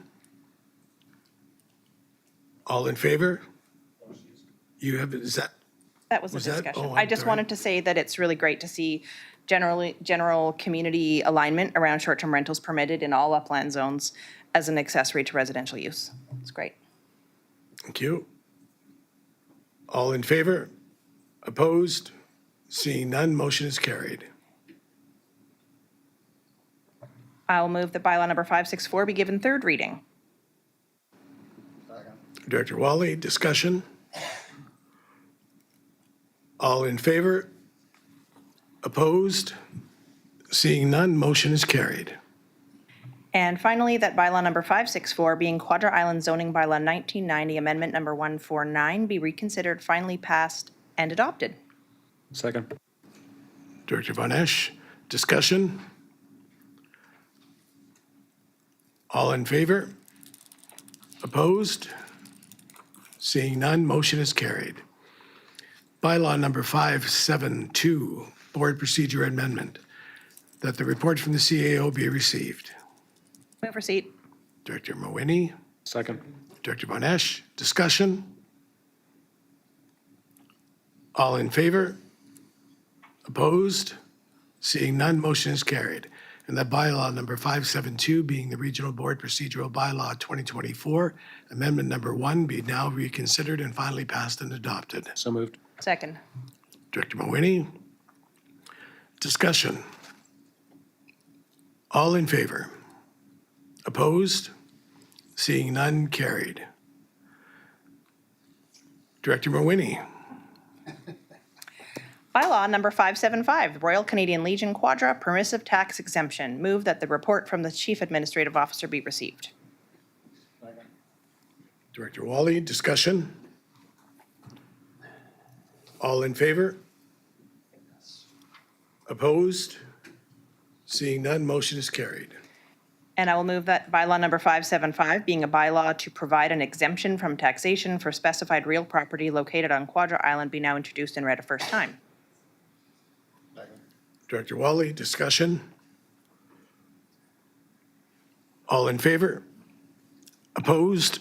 Speaker 2: All in favor? You have, is that,
Speaker 10: That was a
Speaker 2: Was that-
Speaker 10: discussion.
Speaker 2: oh,
Speaker 10: I
Speaker 2: I'm
Speaker 10: just
Speaker 2: sorry.
Speaker 10: wanted to say that it's really great to see general community alignment around short-term rentals permitted in all upland zones as an accessory to residential use. It's great.
Speaker 2: thank you. All in favor? Opposed? Seeing none, motion is carried.
Speaker 10: I'll move that bylaw number 564 be given third reading.
Speaker 2: Director Wally, discussion? All in favor? Opposed? Seeing none, motion is carried.
Speaker 10: And finally, that bylaw number 564, being Quadra Island zoning bylaw 1990, amendment number 149, be reconsidered, finally passed, and adopted.
Speaker 6: Second.
Speaker 2: Director Von Esch, discussion? All in favor? Opposed? Seeing none, motion is carried. Bylaw number 572, Board Procedure Amendment, that the report from the CAO be received.
Speaker 10: Move receipt.
Speaker 2: Director Mawini,
Speaker 6: Second.
Speaker 2: Director Von Esch, discussion? All in favor? Opposed? Seeing none, motion is carried. And that bylaw number 572, being the Regional Board Procedural Bylaw 2024, Amendment number 1, be now reconsidered and finally passed and adopted.
Speaker 6: So moved.
Speaker 10: Second.
Speaker 2: Director Mawhinney. Discussion. All in favor? Opposed? Seeing none, carried. Director Mawhinney.
Speaker 10: Bylaw number 575, Royal Canadian Legion Quadra Permissive Tax Exemption. Move that the report from the Chief Administrative Officer be received.
Speaker 2: Director Wally, discussion. All in favor? Opposed? Seeing none, motion is carried.
Speaker 10: And I will move that bylaw number 575, being a bylaw to provide an exemption from taxation for specified real property located on Quadra Island, be now introduced and read a first time.
Speaker 2: Director Wally, discussion. All in favor? Opposed?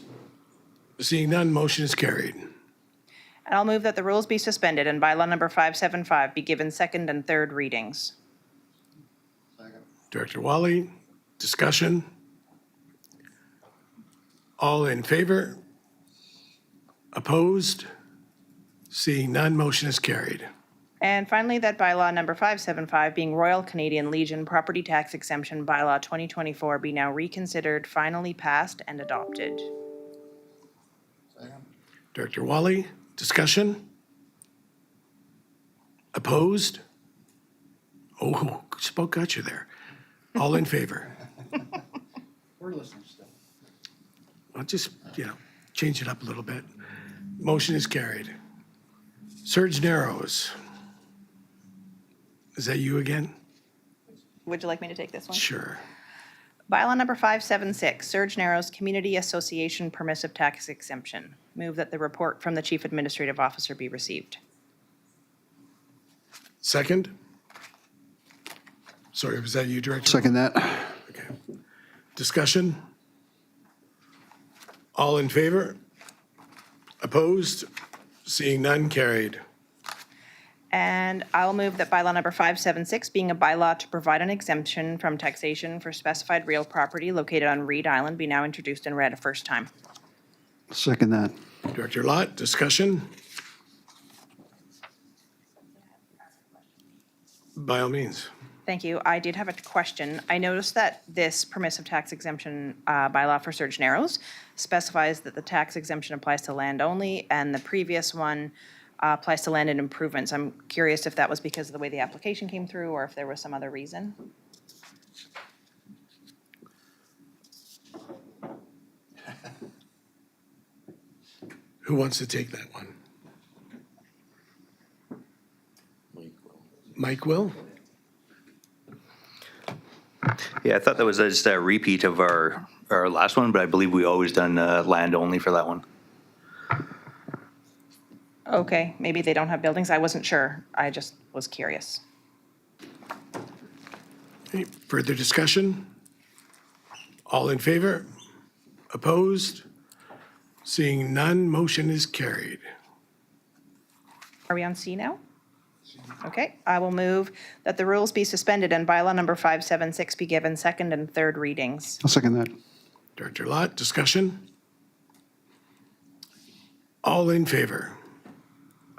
Speaker 2: Seeing none, motion is carried.
Speaker 10: And I'll move that the rules be suspended and bylaw number 575 be given second and third readings.
Speaker 2: Director Wally, discussion. All in favor? Opposed? Seeing none, motion is carried.
Speaker 10: And finally, that bylaw number 575, being Royal Canadian Legion Property Tax Exemption Bylaw 2024, be now reconsidered, finally passed, and adopted.
Speaker 2: Director Wally, discussion. Opposed? Oh, spoke got you there. All in favor?
Speaker 11: We're listening still.
Speaker 2: I'll just, change it up a little bit. Motion is carried. Serge Narrows. Is that you again?
Speaker 10: Would you like me to take this one?
Speaker 2: Sure.
Speaker 10: Bylaw number 576, Surge Narrows Community Association Permissive Tax Exemption. Move that the report from the Chief Administrative Officer be received.
Speaker 2: Second? Sorry, was that you, Director?
Speaker 11: Second that.
Speaker 2: Okay. Discussion? All in favor? Opposed? Seeing none, carried.
Speaker 10: And I'll move that bylaw number 576, being a bylaw to provide an exemption from taxation for specified real property located on Reed Island, be now introduced and read a first time.
Speaker 11: Second that.
Speaker 2: Director Lott, discussion? By all means.
Speaker 10: Thank you. I did have a question. I noticed that this permissive tax exemption bylaw for Surge Narrows specifies that the tax exemption applies to land only, and the previous one applies to land and improvements. I'm curious if that was because of the way the application came through or if there was some other reason.
Speaker 2: Who wants to take that one? Mike will?
Speaker 16: Yeah, I thought that was just a repeat of our last one, but I believe we always done land only for that one.
Speaker 10: Okay, maybe they don't have buildings. I wasn't sure. I just was curious.
Speaker 2: Any further discussion? All in favor? Opposed? Seeing none, motion is carried.
Speaker 10: Are we on C now? Okay, I will move that the rules be suspended and bylaw number 576 be given second and third readings.
Speaker 11: I'll second that.
Speaker 2: Director Lott, discussion? All in favor?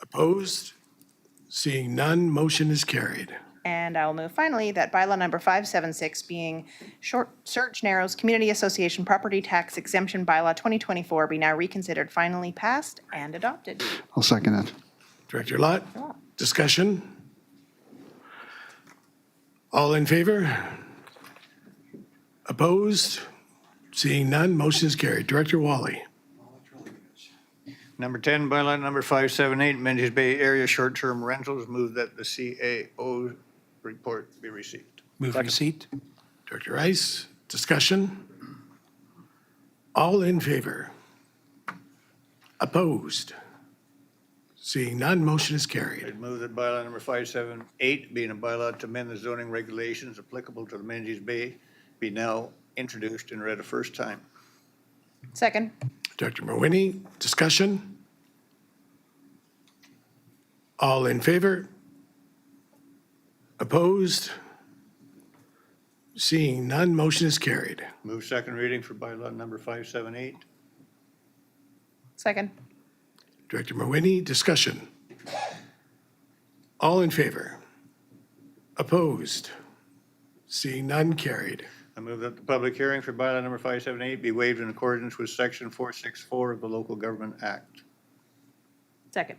Speaker 2: Opposed? Seeing none, motion is carried.
Speaker 10: And I will move finally that bylaw number 576 being Surge Narrows Community Association Property Tax Exemption Bylaw 2024 be now reconsidered, finally passed and adopted.
Speaker 11: I'll second that.
Speaker 2: Director Lott, discussion? All in favor? Opposed? Seeing none, motion is carried. Director Wally.
Speaker 9: Number 10, bylaw number 578, Menzies Bay Area Short-Term Rentals, move that the CAO report be received.
Speaker 8: Move receipt.
Speaker 2: Director Rice, discussion? All in favor? Opposed? Seeing none, motion is carried.
Speaker 9: I'd move that bylaw number 578, being a bylaw to amend the zoning regulations applicable to the Menzies Bay, be now introduced and read a first time.
Speaker 10: Second.
Speaker 2: Director Mawhinney, discussion? All in favor? Opposed? Seeing none, motion is carried.
Speaker 9: Move second reading for bylaw number 578.
Speaker 10: Second.
Speaker 2: Director Morwini, discussion. All in favor? Opposed? Seeing none, carried.
Speaker 9: I move that the public hearing for bylaw number 578 be waived in accordance with section 464 of the Local Government Act.
Speaker 10: Second.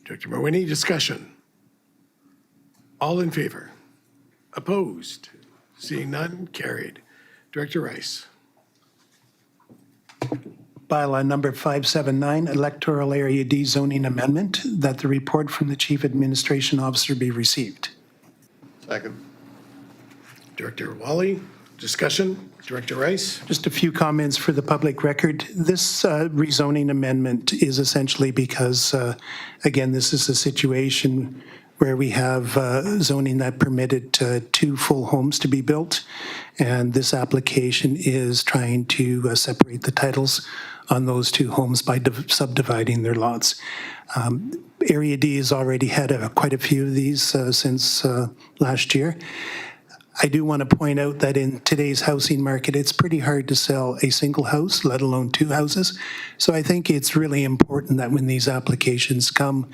Speaker 2: Director Morwini, discussion. All in favor? Opposed? Seeing none, carried. Director Rice.
Speaker 8: Bylaw number 579, Electoral Area D zoning amendment, that the report from the Chief Administration Officer be received.
Speaker 9: Second.
Speaker 2: Director Wally, discussion. Director Rice.
Speaker 8: Just a few comments for the public record. This rezoning amendment is essentially because, again, this is a situation where we have zoning that permitted 2 full homes to be built, and this application is trying to separate the titles on those 2 homes by subdividing their lots. Area D has already had quite a few of these since last year. I do want to point out that in today's housing market, it's pretty hard to sell a single house, let alone 2 houses. So I think it's really important that when these applications come,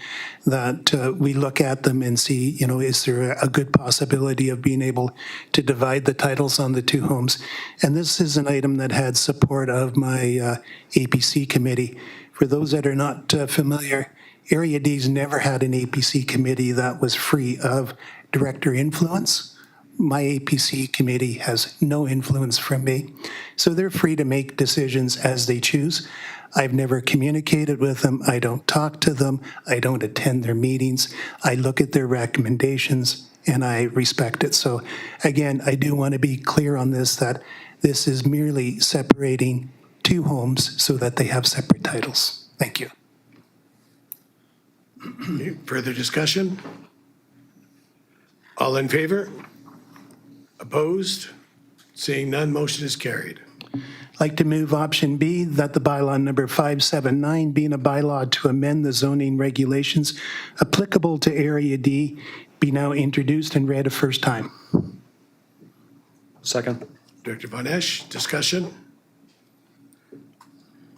Speaker 8: that we look at them and see, is there a good possibility of being able to divide the titles on the 2 homes? And this is an item that had support of my APC committee. For those that are not familiar, Area D's never had an APC committee that was free of director influence. My APC committee has no influence from me, so they're free to make decisions as they choose. I've never communicated with them. I don't talk to them. I don't attend their meetings. I look at their recommendations and I respect it. So again, I do want to be clear on this, that this is merely separating 2 homes so that they have separate titles. Thank you.
Speaker 2: Further discussion? All in favor? Opposed? Seeing none, motion is carried.
Speaker 8: I'd like to move option B, that the bylaw number 579, being a bylaw to amend the zoning regulations applicable to Area D, be now introduced and read a first time.
Speaker 6: Second.
Speaker 2: Director Von Esch, discussion?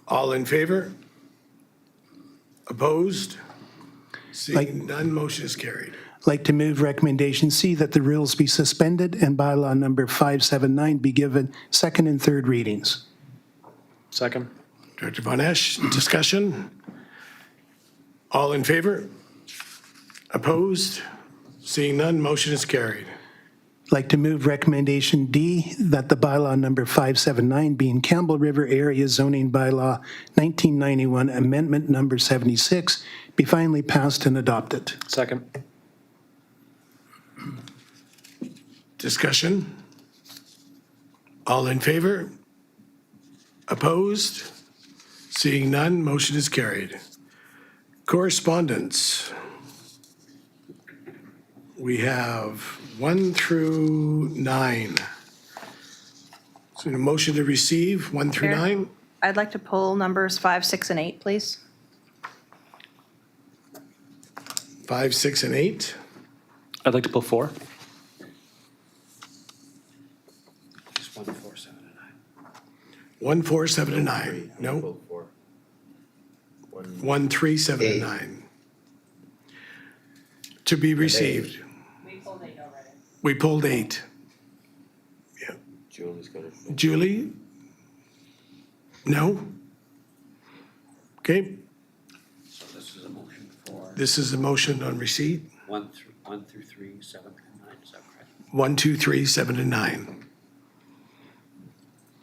Speaker 2: All in favor? Opposed? Seeing none, motion is carried.
Speaker 8: I'd like to move recommendation C, that the rules be suspended and bylaw number 579 be given second and third readings.
Speaker 6: Second.
Speaker 2: Director Von Esch, discussion? All in favor? Opposed? Seeing none, motion is carried.
Speaker 8: I'd like to move recommendation D, that the bylaw number 579, being Campbell River Area Zoning Bylaw 1991 Amendment number 76, be finally passed and adopted.
Speaker 6: Second.
Speaker 2: Discussion? All in favor? Opposed? Seeing none, motion is carried. Correspondence. We have 1 through 9. So a motion to receive 1 through
Speaker 10: Chair?
Speaker 2: 9.
Speaker 10: I'd like to pull numbers 5, 6, and 8, please.
Speaker 2: 5, 6, and 8.
Speaker 6: I'd like to pull 4.
Speaker 13: Just 1, 4, 7, and 9.
Speaker 2: 1, 4, 7, and 9. No. 1, 3, 7, and 9. To be received.
Speaker 5: We pulled 8 already.
Speaker 2: We pulled 8. Yeah.
Speaker 1: Julie's got it.
Speaker 2: Julie? No? Okay,
Speaker 13: So this is a motion for
Speaker 2: this is a motion on receipt.
Speaker 13: 1 through 3, 7 and 9, is that correct?
Speaker 2: 1, 2, 3, 7, and 9.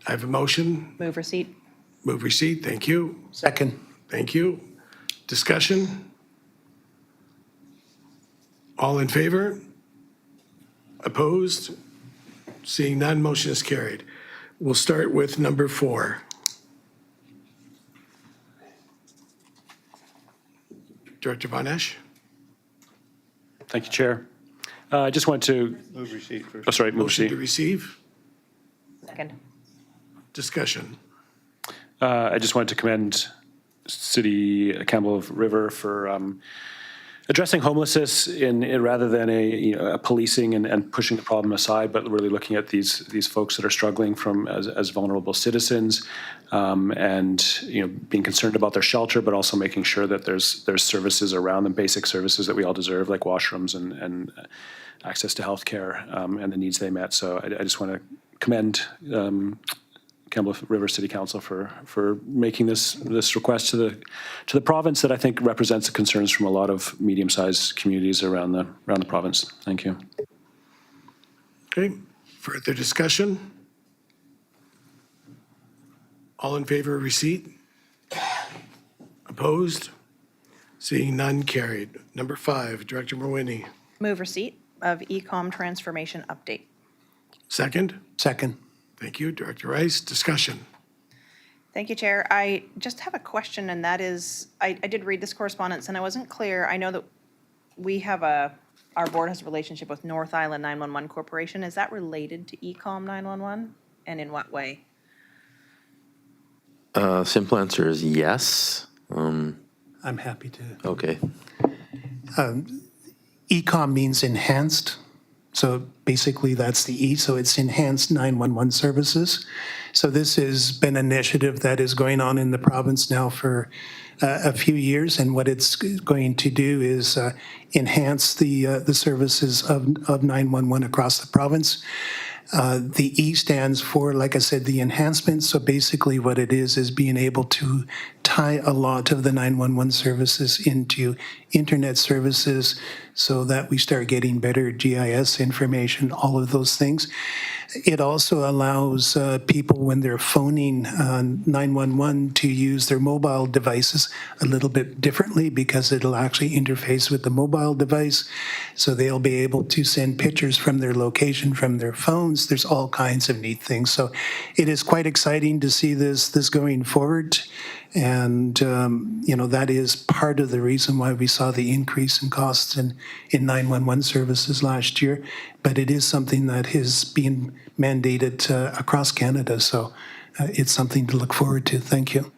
Speaker 2: I have a motion.
Speaker 10: Move receipt.
Speaker 2: Move receipt. Thank you.
Speaker 8: Second.
Speaker 2: Thank you. Discussion? All in favor? Opposed? Seeing none, motion is carried. We'll start with number 4. Director Von Esch?
Speaker 6: Thank you, Chair. I just want to,
Speaker 9: Move receipt first.
Speaker 6: oh, sorry, move
Speaker 2: Motion
Speaker 6: receipt.
Speaker 2: to receive?
Speaker 10: Second.
Speaker 2: Discussion?
Speaker 6: I just wanted to commend City Campbell River for addressing homelessness rather than a policing and pushing the problem aside, but really looking at these folks that are struggling as vulnerable citizens, and being concerned about their shelter, but also making sure that there's services around them, basic services that we all deserve, like washrooms and access to healthcare, and the needs they met. So I just want to commend Campbell River City Council for making this request to the province that I think represents the concerns from a lot of medium-sized communities around the province. Thank you.
Speaker 2: Okay, further discussion? All in favor of receipt? Opposed? Seeing none, carried. Number 5, Director Morwini.
Speaker 10: Move receipt of ECOM transformation update.
Speaker 2: Second?
Speaker 8: Second.
Speaker 2: Thank you, Director Rice. Discussion.
Speaker 10: Thank you, Chair. I just have a question, and that is, I did read this correspondence, and I wasn't clear. I know that we have our board has a relationship with North Island 911 Corporation. Is that related to ECOM 911, and in what way?
Speaker 1: Simple answer is yes.
Speaker 8: I'm happy to.
Speaker 1: Okay.
Speaker 8: ECOM means enhanced. So basically that's the E, so it's enhanced 911 services. So this has been an initiative that is going on in the province now for a few years, and what it's going to do is enhance the services of 911 across the province. The E stands for, like I said, the enhancement. So basically what it is being able to tie a lot of the 911 services into internet services so that we start getting better GIS information, all of those things. It also allows people when they're phoning 911 to use their mobile devices a little bit differently because it'll actually interface with the mobile device. So they'll be able to send pictures from their location from their phones. There's all kinds of neat things. So it is quite exciting to see this going forward. And, that is part of the reason why we saw the increase in costs in 911 services last year. But it is something that is being mandated across Canada. So it's something to look forward to. Thank you.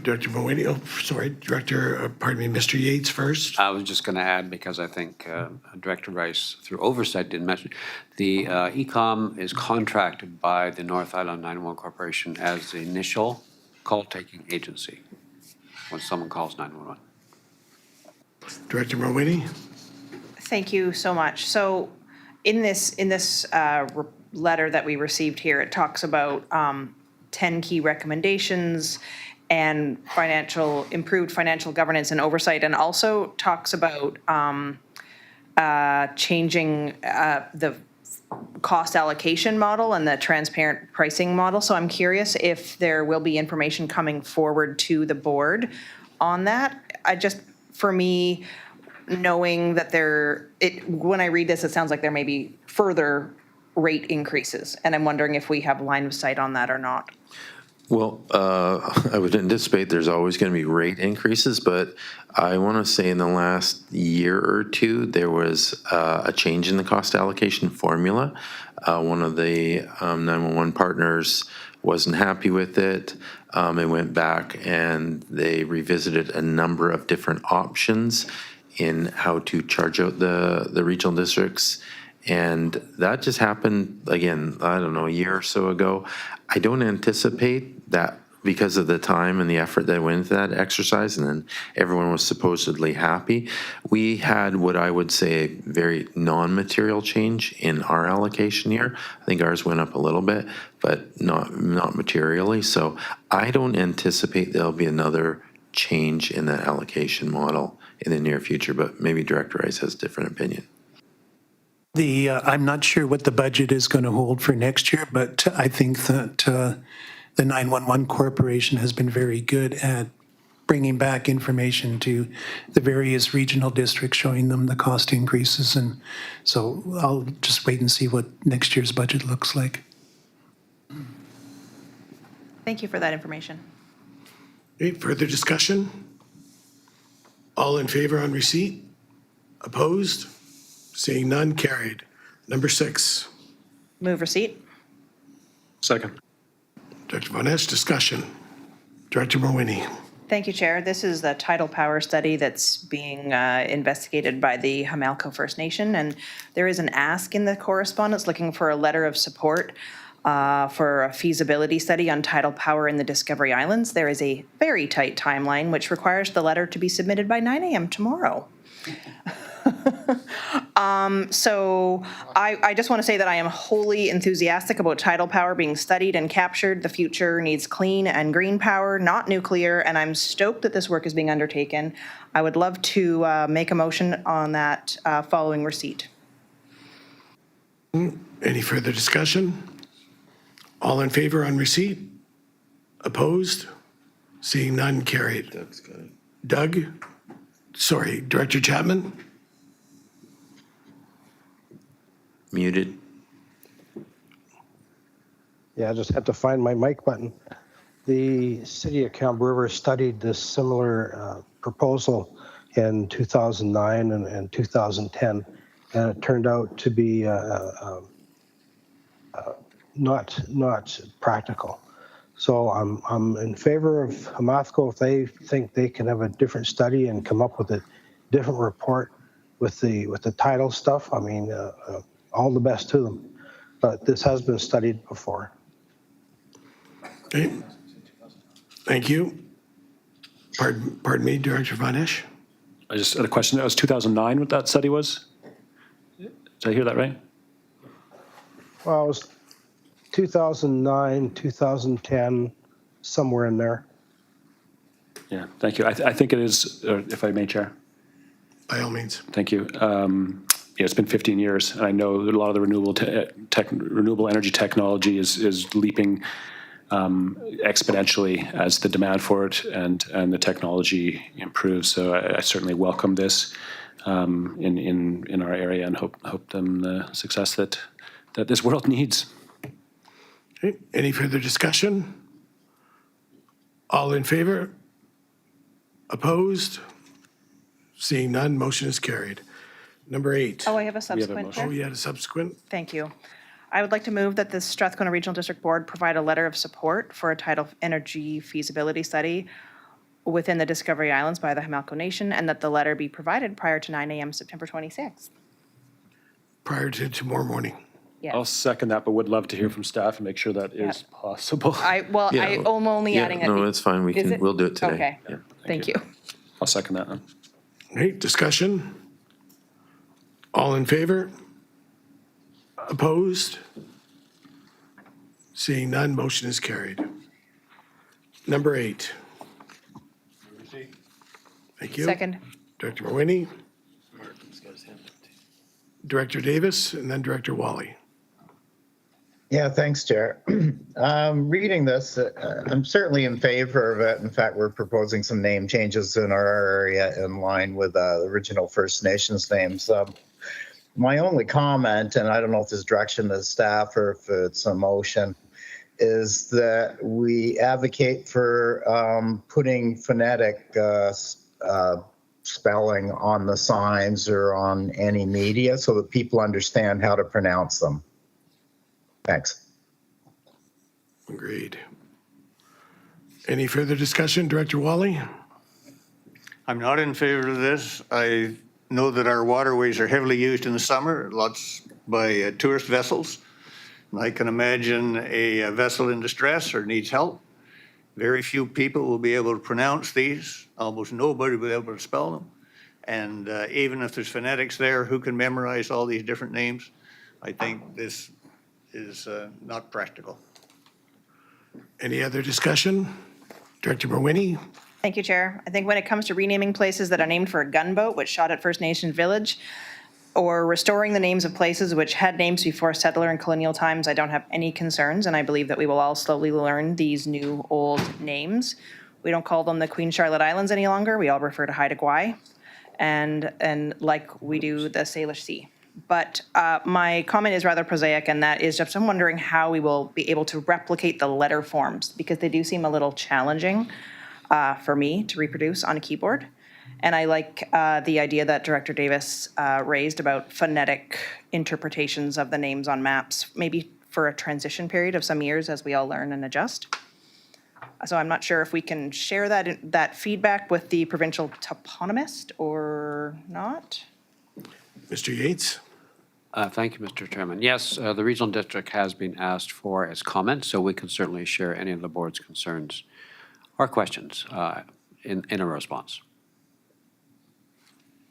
Speaker 2: Director Morwini, Mr. Yates first.
Speaker 13: I was just going to add, because I think Director Rice, through oversight, didn't mention, the ECOM is contracted by the North Island 911 Corporation as the initial call-taking agency when someone calls 911.
Speaker 2: Director Morwini.
Speaker 10: Thank you so much. So in this letter that we received here, it talks about 10 key recommendations and improved financial governance and oversight, and also talks about changing the cost allocation model and the transparent pricing model. So I'm curious if there will be information coming forward to the board on that. For me, knowing that when I read this, it sounds like there may be further rate increases, and I'm wondering if we have line of sight on that or not.
Speaker 1: Well, I would anticipate there's always going to be rate increases, but I want to say in the last year or two, there was a change in the cost allocation formula. One of the 911 partners wasn't happy with it. It went back and they revisited a number of different options in how to charge out the regional districts. And that just happened, again, I don't know, a year or so ago. I don't anticipate that because of the time and the effort that went into that exercise, and then everyone was supposedly happy. We had what I would say a very non-material change in our allocation here. I think ours went up a little bit, but not materially. So I don't anticipate there'll be another change in that allocation model in the near future, but maybe Director Rice has a different opinion.
Speaker 8: I'm not sure what the budget is going to hold for next year, but I think that the 911 Corporation has been very good at bringing back information to the various regional districts, showing them the cost increases. And so I'll just wait and see what next year's budget looks like.
Speaker 10: Thank you for that information.
Speaker 2: Okay, further discussion? All in favor on receipt? Opposed? Seeing none, carried. Number 6.
Speaker 10: Move receipt.
Speaker 6: Second.
Speaker 2: Director Von Esch, discussion. Director Morwini.
Speaker 10: Thank you, Chair. This is the tidal power study that's being investigated by the Hamalco First Nation, and there is an ask in the correspondence looking for a letter of support for a feasibility study on tidal power in the Discovery Islands. There is a very tight timeline which requires the letter to be submitted by 9 a.m. tomorrow. So I just want to say that I am wholly enthusiastic about tidal power being studied and captured. The future needs clean and green power, not nuclear, and I'm stoked that this work is being undertaken. I would love to make a motion on that following receipt.
Speaker 2: Any further discussion? All in favor on receipt? Opposed? Seeing none, carried.
Speaker 1: Doug's got it.
Speaker 2: Doug? Sorry, Director Chapman?
Speaker 1: Muted.
Speaker 3: Yeah, I just had to find my mic button. The city of Camp River studied this similar proposal in 2009 and 2010, and it turned out to be not practical. So I'm in favor of Hamalco if they think they can have a different study and come up with a different report with the tidal stuff. I mean, all the best to them. But this has been studied before.
Speaker 2: Okay. Thank you. Pardon me, Director Von Esch?
Speaker 6: I just had a question. That was 2009 what that study was? Did I hear that right?
Speaker 3: Well, it was 2009, 2010, somewhere in there.
Speaker 6: Yeah, thank you. I think it is, if I may, Chair.
Speaker 2: By all means.
Speaker 6: Thank you. Yeah, it's been 15 years, and I know that a lot of the renewable energy technology is leaping exponentially as the demand for it and the technology improves. So I certainly welcome this in our area and hope them the success that this world needs.
Speaker 2: Okay. Any further discussion? All in favor? Opposed? Seeing none, motion is carried. Number 8.
Speaker 10: Oh, I have a subsequent, Chair.
Speaker 2: Oh, you had a subsequent?
Speaker 10: Thank you. I would like to move that the Strathcona Regional District Board provide a letter of support for a tidal energy feasibility study within the Discovery Islands by the Hamalco Nation, and that the letter be provided prior to 9 a.m. September 26th.
Speaker 2: Prior to tomorrow morning.
Speaker 10: Yes.
Speaker 6: I'll second that, but would love to hear from staff and make sure that is possible.
Speaker 10: I'm only adding.
Speaker 1: No, it's fine. We'll do it today.
Speaker 10: Okay.
Speaker 1: Yeah.
Speaker 10: Thank you.
Speaker 6: I'll second that then.
Speaker 2: Okay, discussion? All in favor? Opposed? Seeing none, motion is carried. Number 8. Thank you.
Speaker 10: Second.
Speaker 2: Director Morwini. Director Davis, and then Director Wally.
Speaker 4: Yeah, thanks, Chair. Reading this, I'm certainly in favor of it. In fact, we're proposing some name changes in our area in line with the original First Nations names. My only comment, and I don't know if this direction to staff or if it's a motion, is that we advocate for putting phonetic spelling on the signs or on any media so that people understand how to pronounce them. Thanks.
Speaker 2: Agreed. Any further discussion, Director Wally?
Speaker 9: I'm not in favor of this. I know that our waterways are heavily used in the summer, lots by tourist vessels. And I can imagine a vessel in distress or needs help. Very few people will be able to pronounce these. Almost nobody will be able to spell them. And even if there's phonetics there, who can memorize all these different names? I think this is not practical.
Speaker 2: Any other discussion? Director Morwini?
Speaker 10: Thank you, Chair. I think when it comes to renaming places that are named for a gunboat which shot at First Nation Village, or restoring the names of places which had names before settler and colonial times, I don't have any concerns, and I believe that we will all slowly learn these new old names. We don't call them the Queen Charlotte Islands any longer. We all refer to Haida Gwaii, and like we do the Salish Sea. But my comment is rather prosaic, and that is just I'm wondering how we will be able to replicate the letter forms, because they do seem a little challenging for me to reproduce on a keyboard. And I like the idea that Director Davis raised about phonetic interpretations of the names on maps, maybe for a transition period of some years as we all learn and adjust. So I'm not sure if we can share that feedback with the provincial toponymist or not.
Speaker 2: Mr. Yates?
Speaker 13: Thank you, Mr. Chairman. Yes, the regional district has been asked for its comment, so we can certainly share any of the board's concerns or questions in a response.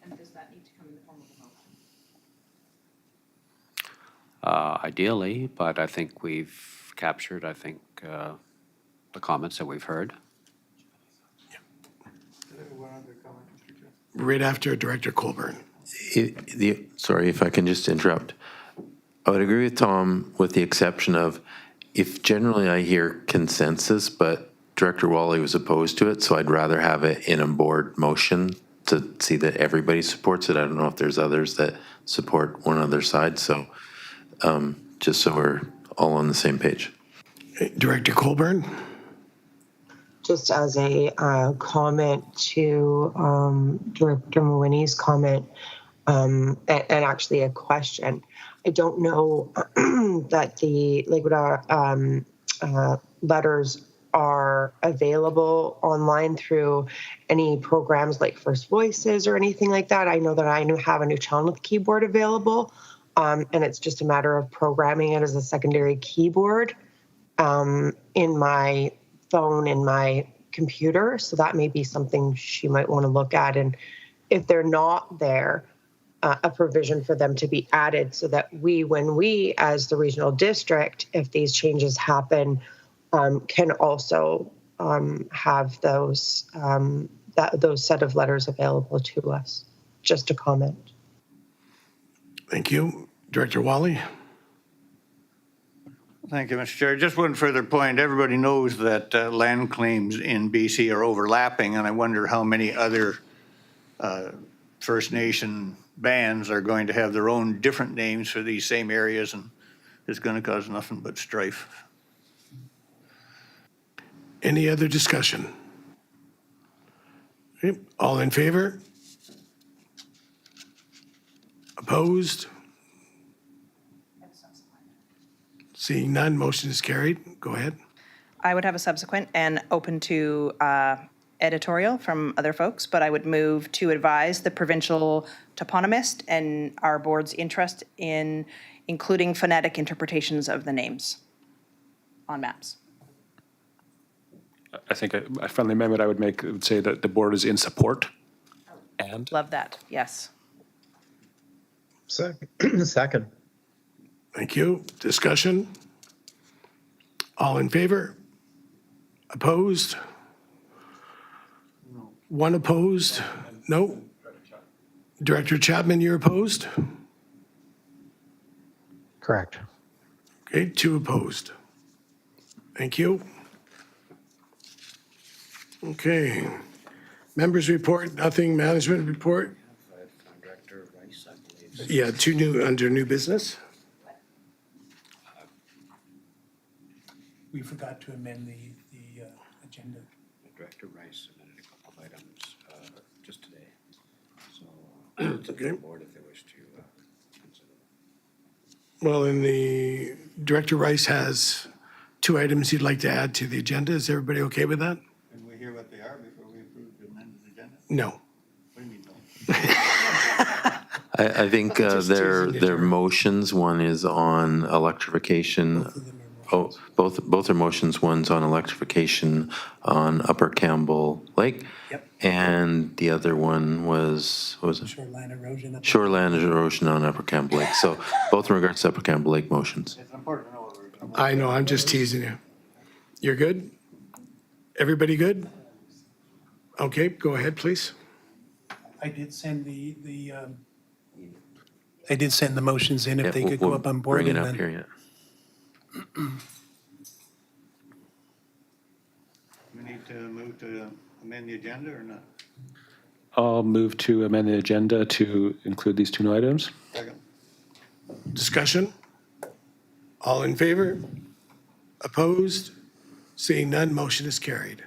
Speaker 10: And does that need to come in the form of a motion?
Speaker 13: Ideally, but I think we've captured, the comments that we've heard.
Speaker 2: Right after Director Colburn.
Speaker 1: Sorry if I can just interrupt. I would agree with Tom with the exception of if generally I hear consensus, but Director Wally was opposed to it, so I'd rather have it in a board motion to see that everybody supports it. I don't know if there's others that support one other side, so just so we're all on the same page.
Speaker 2: Director Colburn?
Speaker 17: Just as a comment to Director Mawhinney's comment, and actually a question. I don't know that the Lakewood letters are available online through any programs like First Voices or anything like that. I know that I have a new channel keyboard available, and it's just a matter of programming it as a secondary keyboard in my phone and my computer. So that may be something she might want to look at. And if they're not there, a provision for them to be added so that when we as the regional district, if these changes happen, can also have those set of letters available to us. Just a comment.
Speaker 2: Thank you. Director Wally?
Speaker 9: Thank you, Mr. Chair. Just one further point. Everybody knows that land claims in BC are overlapping, and I wonder how many other First Nation bands are going to have their own different names for these same areas, and it's going to cause nothing but strife.
Speaker 2: Any other discussion? Okay, all in favor? Opposed? Seeing none, motion is carried. Go ahead.
Speaker 10: I would have a subsequent and open to editorial from other folks, but I would move to advise the provincial toponymist and our board's interest in including phonetic interpretations of the names on maps.
Speaker 6: I think a friendly amendment I would make would say that the board is in support. And
Speaker 10: Love that, yes.
Speaker 4: Second.
Speaker 2: Thank you. Discussion? All in favor? Opposed? One opposed? No? Director Chapman, you're opposed?
Speaker 3: Correct.
Speaker 2: Okay, two opposed. Thank you. Okay. Members report, nothing. Management report?
Speaker 13: Director Rice, I believe.
Speaker 2: Yeah, under new business.
Speaker 8: We forgot to amend the agenda.
Speaker 13: Director Rice submitted a couple of items just today. So it's up to the board if they wish to consider them.
Speaker 2: Well, the Director Rice has two items he'd like to add to the agenda. Is everybody okay with that?
Speaker 9: Can we hear what they are before we approve the amended agenda?
Speaker 2: No.
Speaker 9: What do you mean, no?
Speaker 1: I think their motions, one is on electrification. Oh, both are motions. One's on electrification on Upper Campbell Lake.
Speaker 8: Yep.
Speaker 1: And the other one was, what was it?
Speaker 8: Shoreline erosion.
Speaker 1: Shoreline erosion on Upper Campbell Lake. So both in regards to Upper Campbell Lake motions.
Speaker 9: It's important to know what we're doing.
Speaker 2: I know, I'm just teasing you. You're good? Everybody good? Okay, go ahead, please.
Speaker 8: I did send I did send the motions in if they could go up on board.
Speaker 1: Bring it
Speaker 8: and
Speaker 1: up
Speaker 8: then-
Speaker 1: here, yeah.
Speaker 9: We need to move to amend the agenda or not?
Speaker 6: I'll move to amend the agenda to include these two new items.
Speaker 9: Second.
Speaker 2: Discussion? All in favor? Opposed? Seeing none, motion is carried.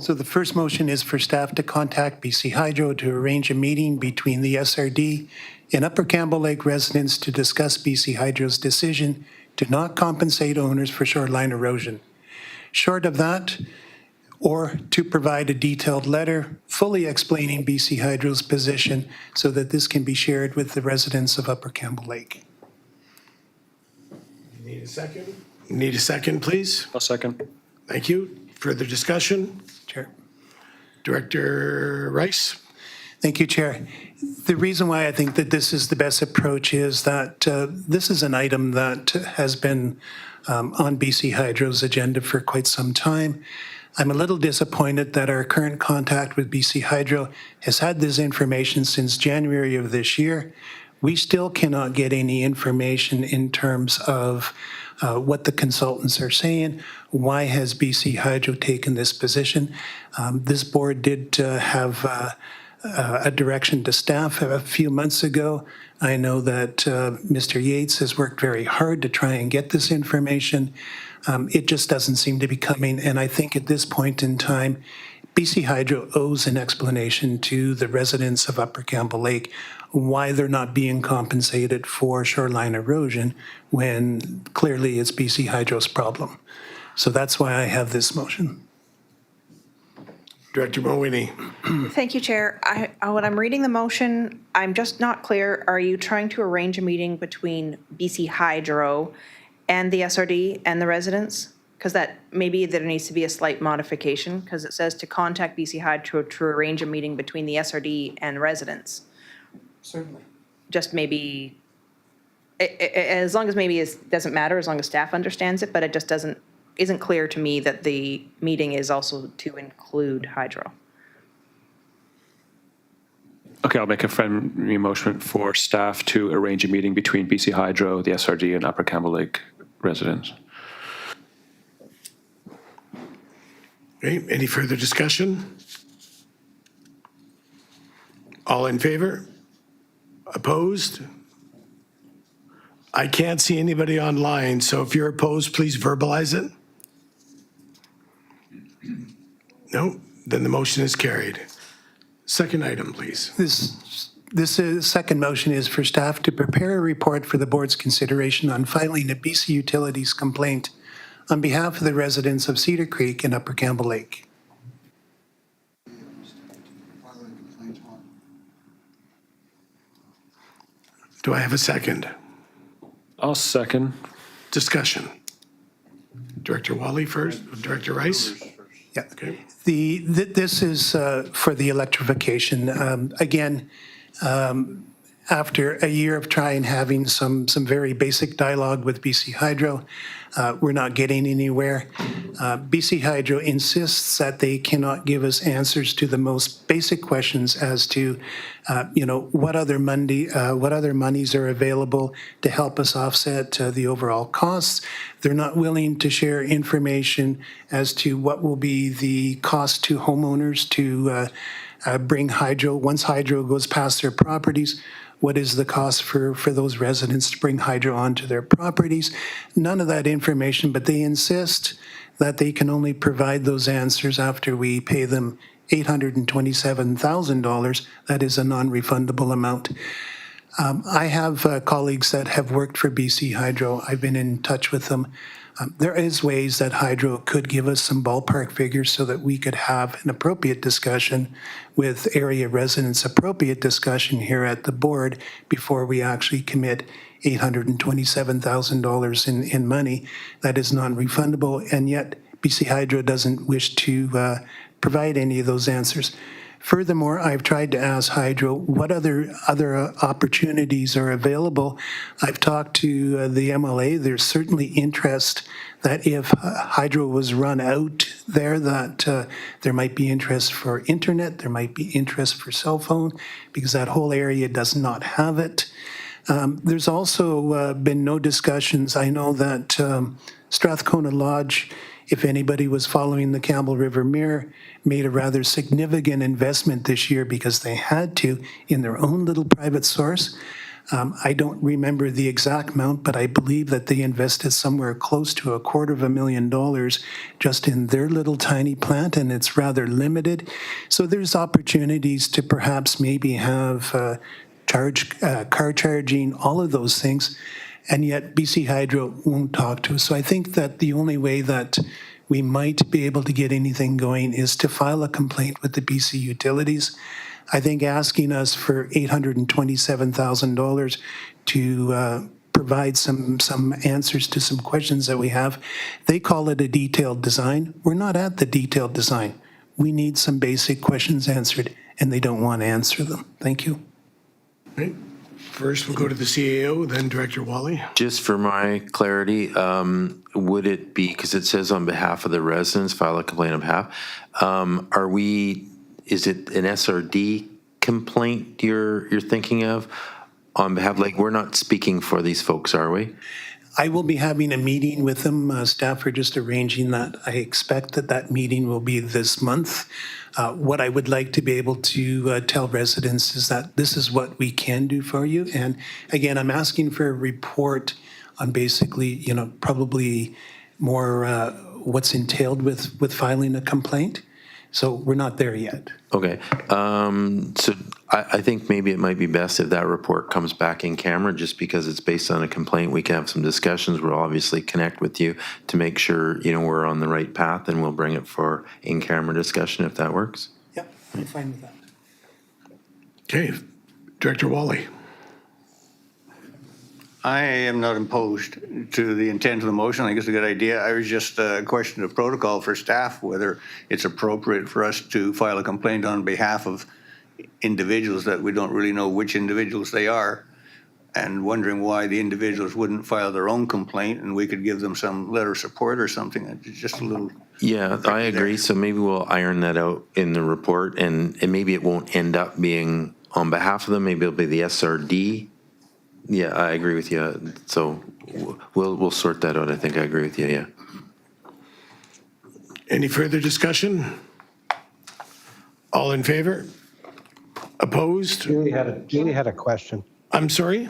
Speaker 8: So the first motion is for staff to contact BC Hydro to arrange a meeting between the SRD and Upper Campbell Lake residents to discuss BC Hydro's decision to not compensate owners for shoreline erosion. Short of that, or to provide a detailed letter fully explaining BC Hydro's position so that this can be shared with the residents of Upper Campbell Lake.
Speaker 2: Need a second? Need a second, please?
Speaker 6: I'll second.
Speaker 2: Thank you. Further discussion?
Speaker 8: Chair.
Speaker 2: Director Rice?
Speaker 8: Thank you, Chair. The reason why I think that this is the best approach is that this is an item that has been on BC Hydro's agenda for quite some time. I'm a little disappointed that our current contact with BC Hydro has had this information since January of this year. We still cannot get any information in terms of what the consultants are saying. Why has BC Hydro taken this position? This board did have a direction to staff a few months ago. I know that Mr. Yates has worked very hard to try and get this information. It just doesn't seem to be coming, and I think at this point in time, BC Hydro owes an explanation to the residents of Upper Campbell Lake why they're not being compensated for shoreline erosion when clearly it's BC Hydro's problem. So that's why I have this motion.
Speaker 2: Director Mowini?
Speaker 10: Thank you, Chair. When I'm reading the motion, I'm just not clear. Are you trying to arrange a meeting between BC Hydro and the SRD and the residents? Because that, maybe there needs to be a slight modification, because it says to contact BC Hydro to arrange a meeting between the SRD and residents.
Speaker 8: Certainly.
Speaker 10: Just maybe, as long as maybe it doesn't matter, as long as staff understands it, but it just isn't clear to me that the meeting is also to include Hydro.
Speaker 6: Okay, I'll make a friendly motion for staff to arrange a meeting between BC Hydro, the SRD, and Upper Campbell Lake residents.
Speaker 2: Okay, any further discussion? All in favor? Opposed? I can't see anybody online, so if you're opposed, please verbalize it. No, then the motion is carried. Second item, please.
Speaker 8: This second motion is for staff to prepare a report for the board's consideration on filing a BC Utilities complaint on behalf of the residents of Cedar Creek and Upper Campbell Lake.
Speaker 2: Do I have a second?
Speaker 6: I'll second.
Speaker 2: Discussion. Director Wally first, Director Rice?
Speaker 8: Yeah.
Speaker 2: Okay.
Speaker 8: This is for the electrification. Again, after a year of trying having some very basic dialogue with BC Hydro, we're not getting anywhere. BC Hydro insists that they cannot give us answers to the most basic questions as to, what other monies are available to help us offset the overall costs. They're not willing to share information as to what will be the cost to homeowners to bring hydro, once hydro goes past their properties. What is the cost for those residents to bring hydro onto their properties? None of that information, but they insist that they can only provide those answers after we pay them $827,000. That is a non-refundable amount. I have colleagues that have worked for BC Hydro. I've been in touch with them. There is ways that Hydro could give us some ballpark figures so that we could have an appropriate discussion with area residents, appropriate discussion here at the board before we actually commit $827,000 in money that is non-refundable, and yet BC Hydro doesn't wish to provide any of those answers. Furthermore, I've tried to ask Hydro what other opportunities are available. I've talked to the MLA. There's certainly interest that if Hydro was run out there, that there might be interest for internet, there might be interest for cell phone, because that whole area does not have it. There's also been no discussions. I know that Strathcona Lodge, if anybody was following the Campbell River Mirror, made a rather significant investment this year because they had to in their own little private source. I don't remember the exact amount, but I believe that they invested somewhere close to $250,000 just in their little tiny plant, and it's rather limited. So there's opportunities to perhaps maybe have car charging, all of those things, and yet BC Hydro won't talk to us. So I think that the only way that we might be able to get anything going is to file a complaint with the BC Utilities. I think asking us for $827,000 to provide some answers to some questions that we have. They call it a detailed design. We're not at the detailed design. We need some basic questions answered, and they don't want to answer them. Thank you.
Speaker 2: Right. First, we'll go to the CAO, then Director Wally.
Speaker 1: Just for my clarity, would it be, because it says on behalf of the residents, file a complaint on behalf, is it an SRD complaint you're thinking of on behalf, like we're not speaking for these folks, are we?
Speaker 8: I will be having a meeting with them. Staff are just arranging that. I expect that meeting will be this month. What I would like to be able to tell residents is that this is what we can do for you. And again, I'm asking for a report on basically, probably more what's entailed with filing a complaint. So we're not there yet.
Speaker 1: Okay, so I think maybe it might be best if that report comes back in camera, just because it's based on a complaint. We can have some discussions. We'll obviously connect with you to make sure, we're on the right path, and we'll bring it for in-camera discussion if that works.
Speaker 8: Yep, I'm fine with that.
Speaker 2: Okay, Director Wally.
Speaker 9: I am not opposed to the intent of the motion. I think it's a good idea. I was just a question of protocol for staff, whether it's appropriate for us to file a complaint on behalf of individuals that we don't really know which individuals they are, and wondering why the individuals wouldn't file their own complaint and we could give them some letter of support or something. It's just a little...
Speaker 1: Yeah, I agree. So maybe we'll iron that out in the report, and maybe it won't end up being on behalf of them. Maybe it'll be the SRD. Yeah, I agree with you. So we'll sort that out. I think I agree with you, yeah.
Speaker 2: Any further discussion? All in favor? Opposed?
Speaker 3: Julie had a question.
Speaker 2: I'm sorry?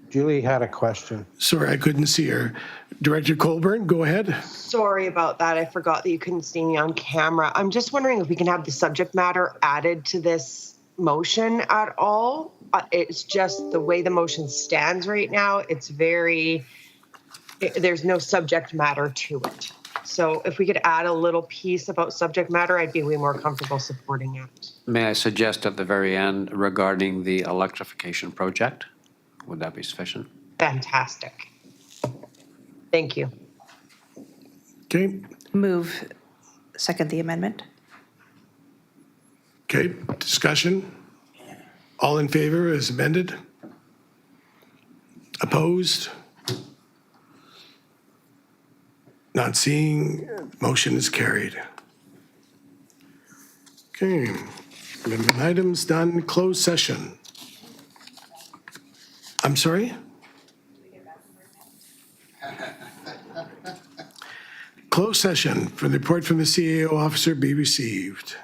Speaker 3: Julie had a question.
Speaker 2: Sorry, I couldn't see her. Director Colburn, go ahead.
Speaker 17: Sorry about that. I forgot that you couldn't see me on camera. I'm just wondering if we can have the subject matter added to this motion at all. It's just the way the motion stands right now. There's no subject matter to it. So if we could add a little piece about subject matter, I'd be way more comfortable supporting it.
Speaker 13: May I suggest at the very end regarding the electrification project? Would that be sufficient?
Speaker 17: Fantastic. Thank you.
Speaker 2: Okay.
Speaker 10: Move, second the amendment.
Speaker 2: Okay, discussion? All in favor as amended? Opposed? Not seeing, motion is carried. Okay, amendment items done, closed session. I'm sorry? Closed session for the report from the CAO officer be received.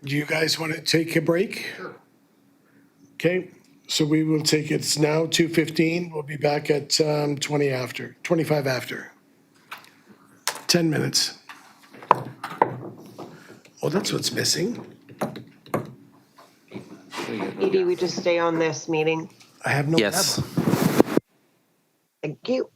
Speaker 2: Do you guys want to take a break? Sure. Okay, so we will take, it's now 2:15. We'll be back at 25 after. 10 minutes. Oh, that's what's missing.
Speaker 17: Edie, we just stay on this meeting.
Speaker 2: I have no
Speaker 1: Yes.
Speaker 2: problem.
Speaker 17: Thank you.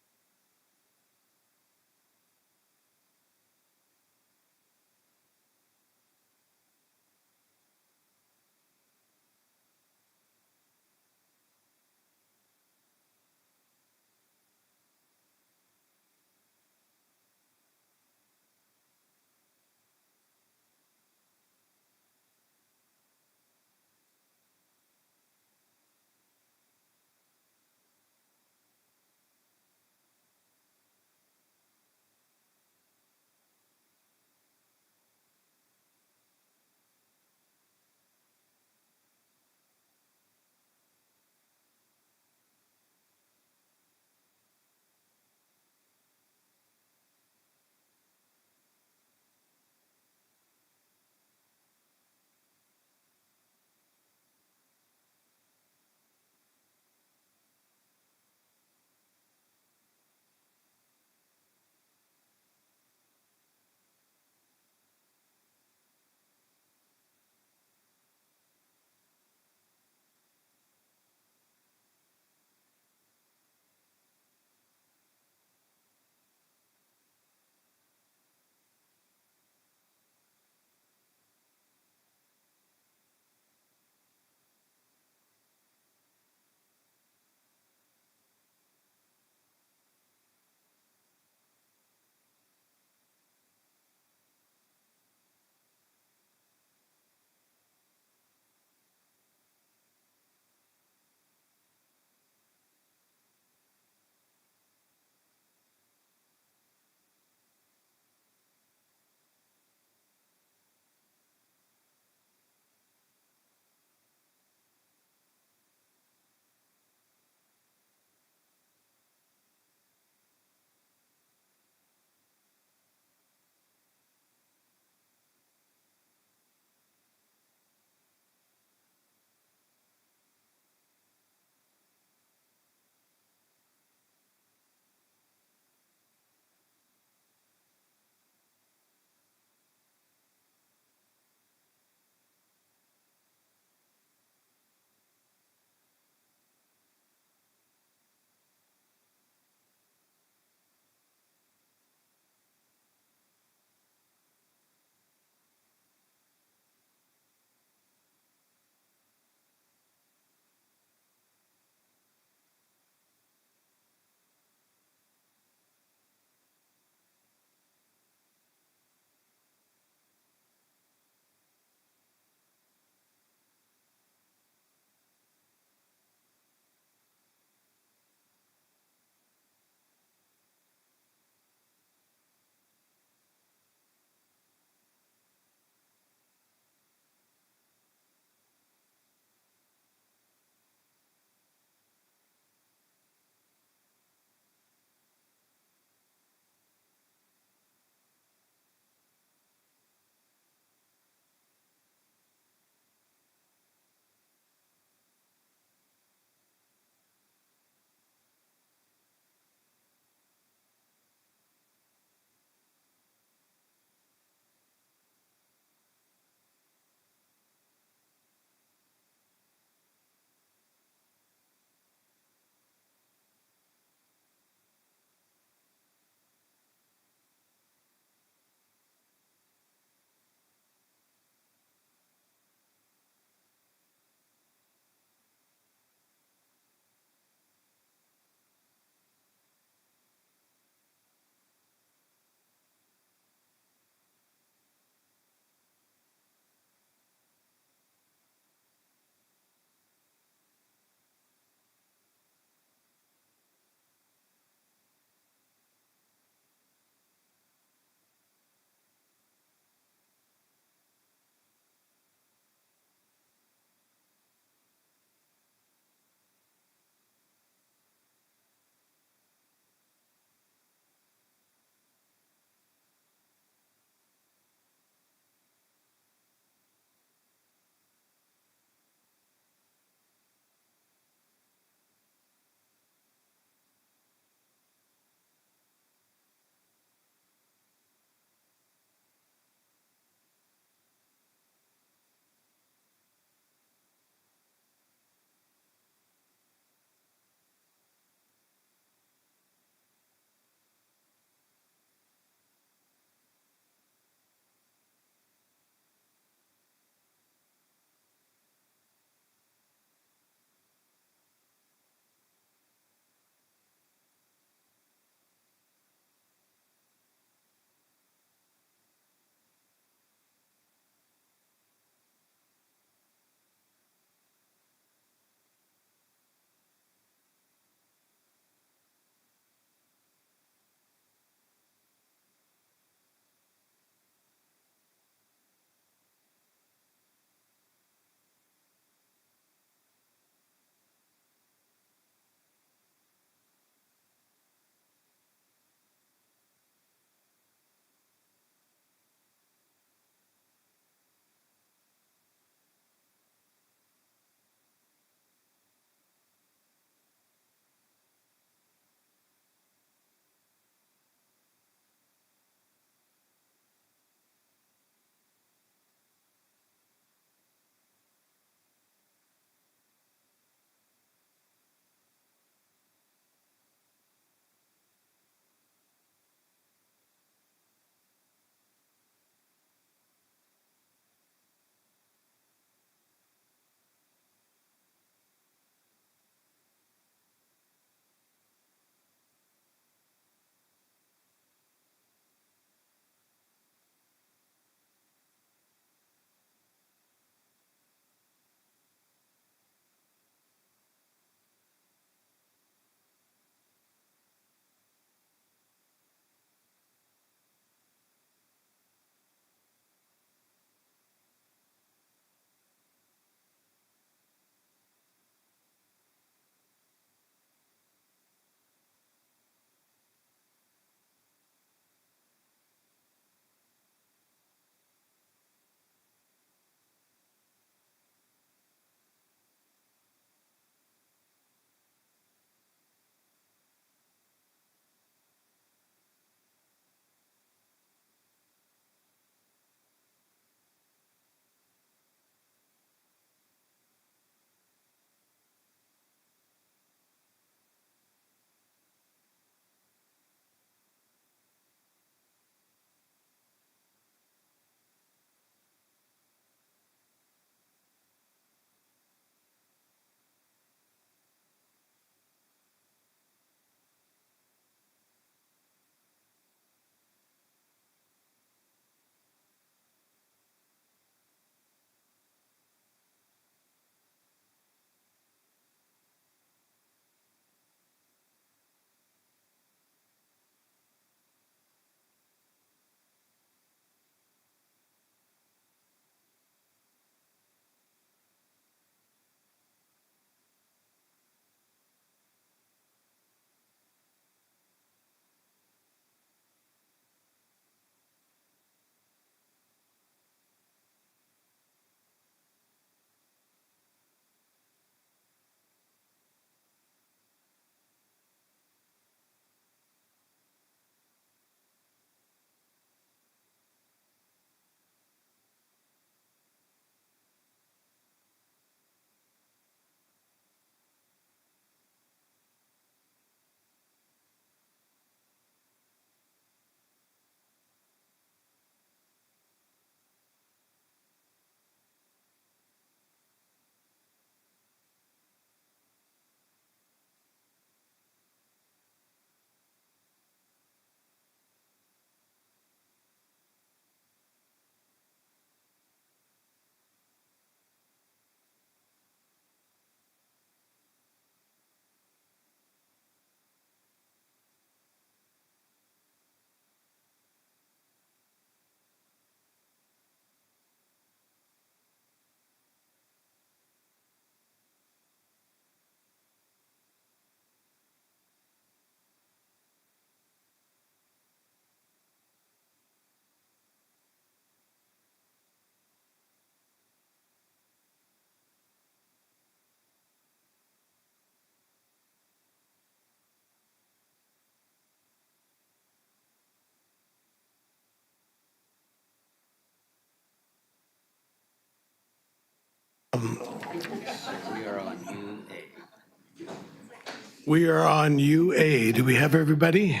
Speaker 2: We are on UA. Do we have everybody?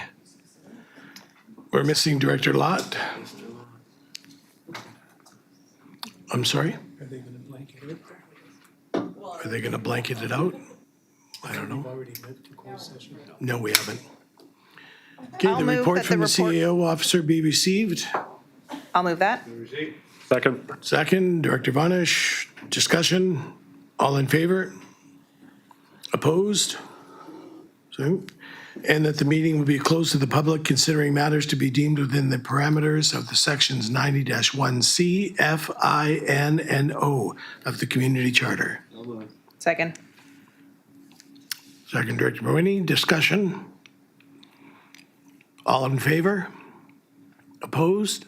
Speaker 2: We're missing Director Lott. I'm sorry?
Speaker 8: Are they going to blanket it?
Speaker 2: Are they going to blanket it out? I don't know.
Speaker 8: Already moved to closed session?
Speaker 2: No, we haven't. Okay,
Speaker 10: I'll
Speaker 2: the
Speaker 10: move
Speaker 2: report
Speaker 10: that the
Speaker 2: from the
Speaker 10: report-
Speaker 2: CAO officer be received.
Speaker 10: I'll move that.
Speaker 6: Second.
Speaker 2: Second, Director Vanish, discussion, all in favor? Opposed? So, and that the meeting will be closed to the public considering matters to be deemed within the parameters of the sections 90-1C, F, I, N, and O of the Community Charter.
Speaker 10: Second.
Speaker 2: Second, Director Moini, discussion, all in favor? Opposed?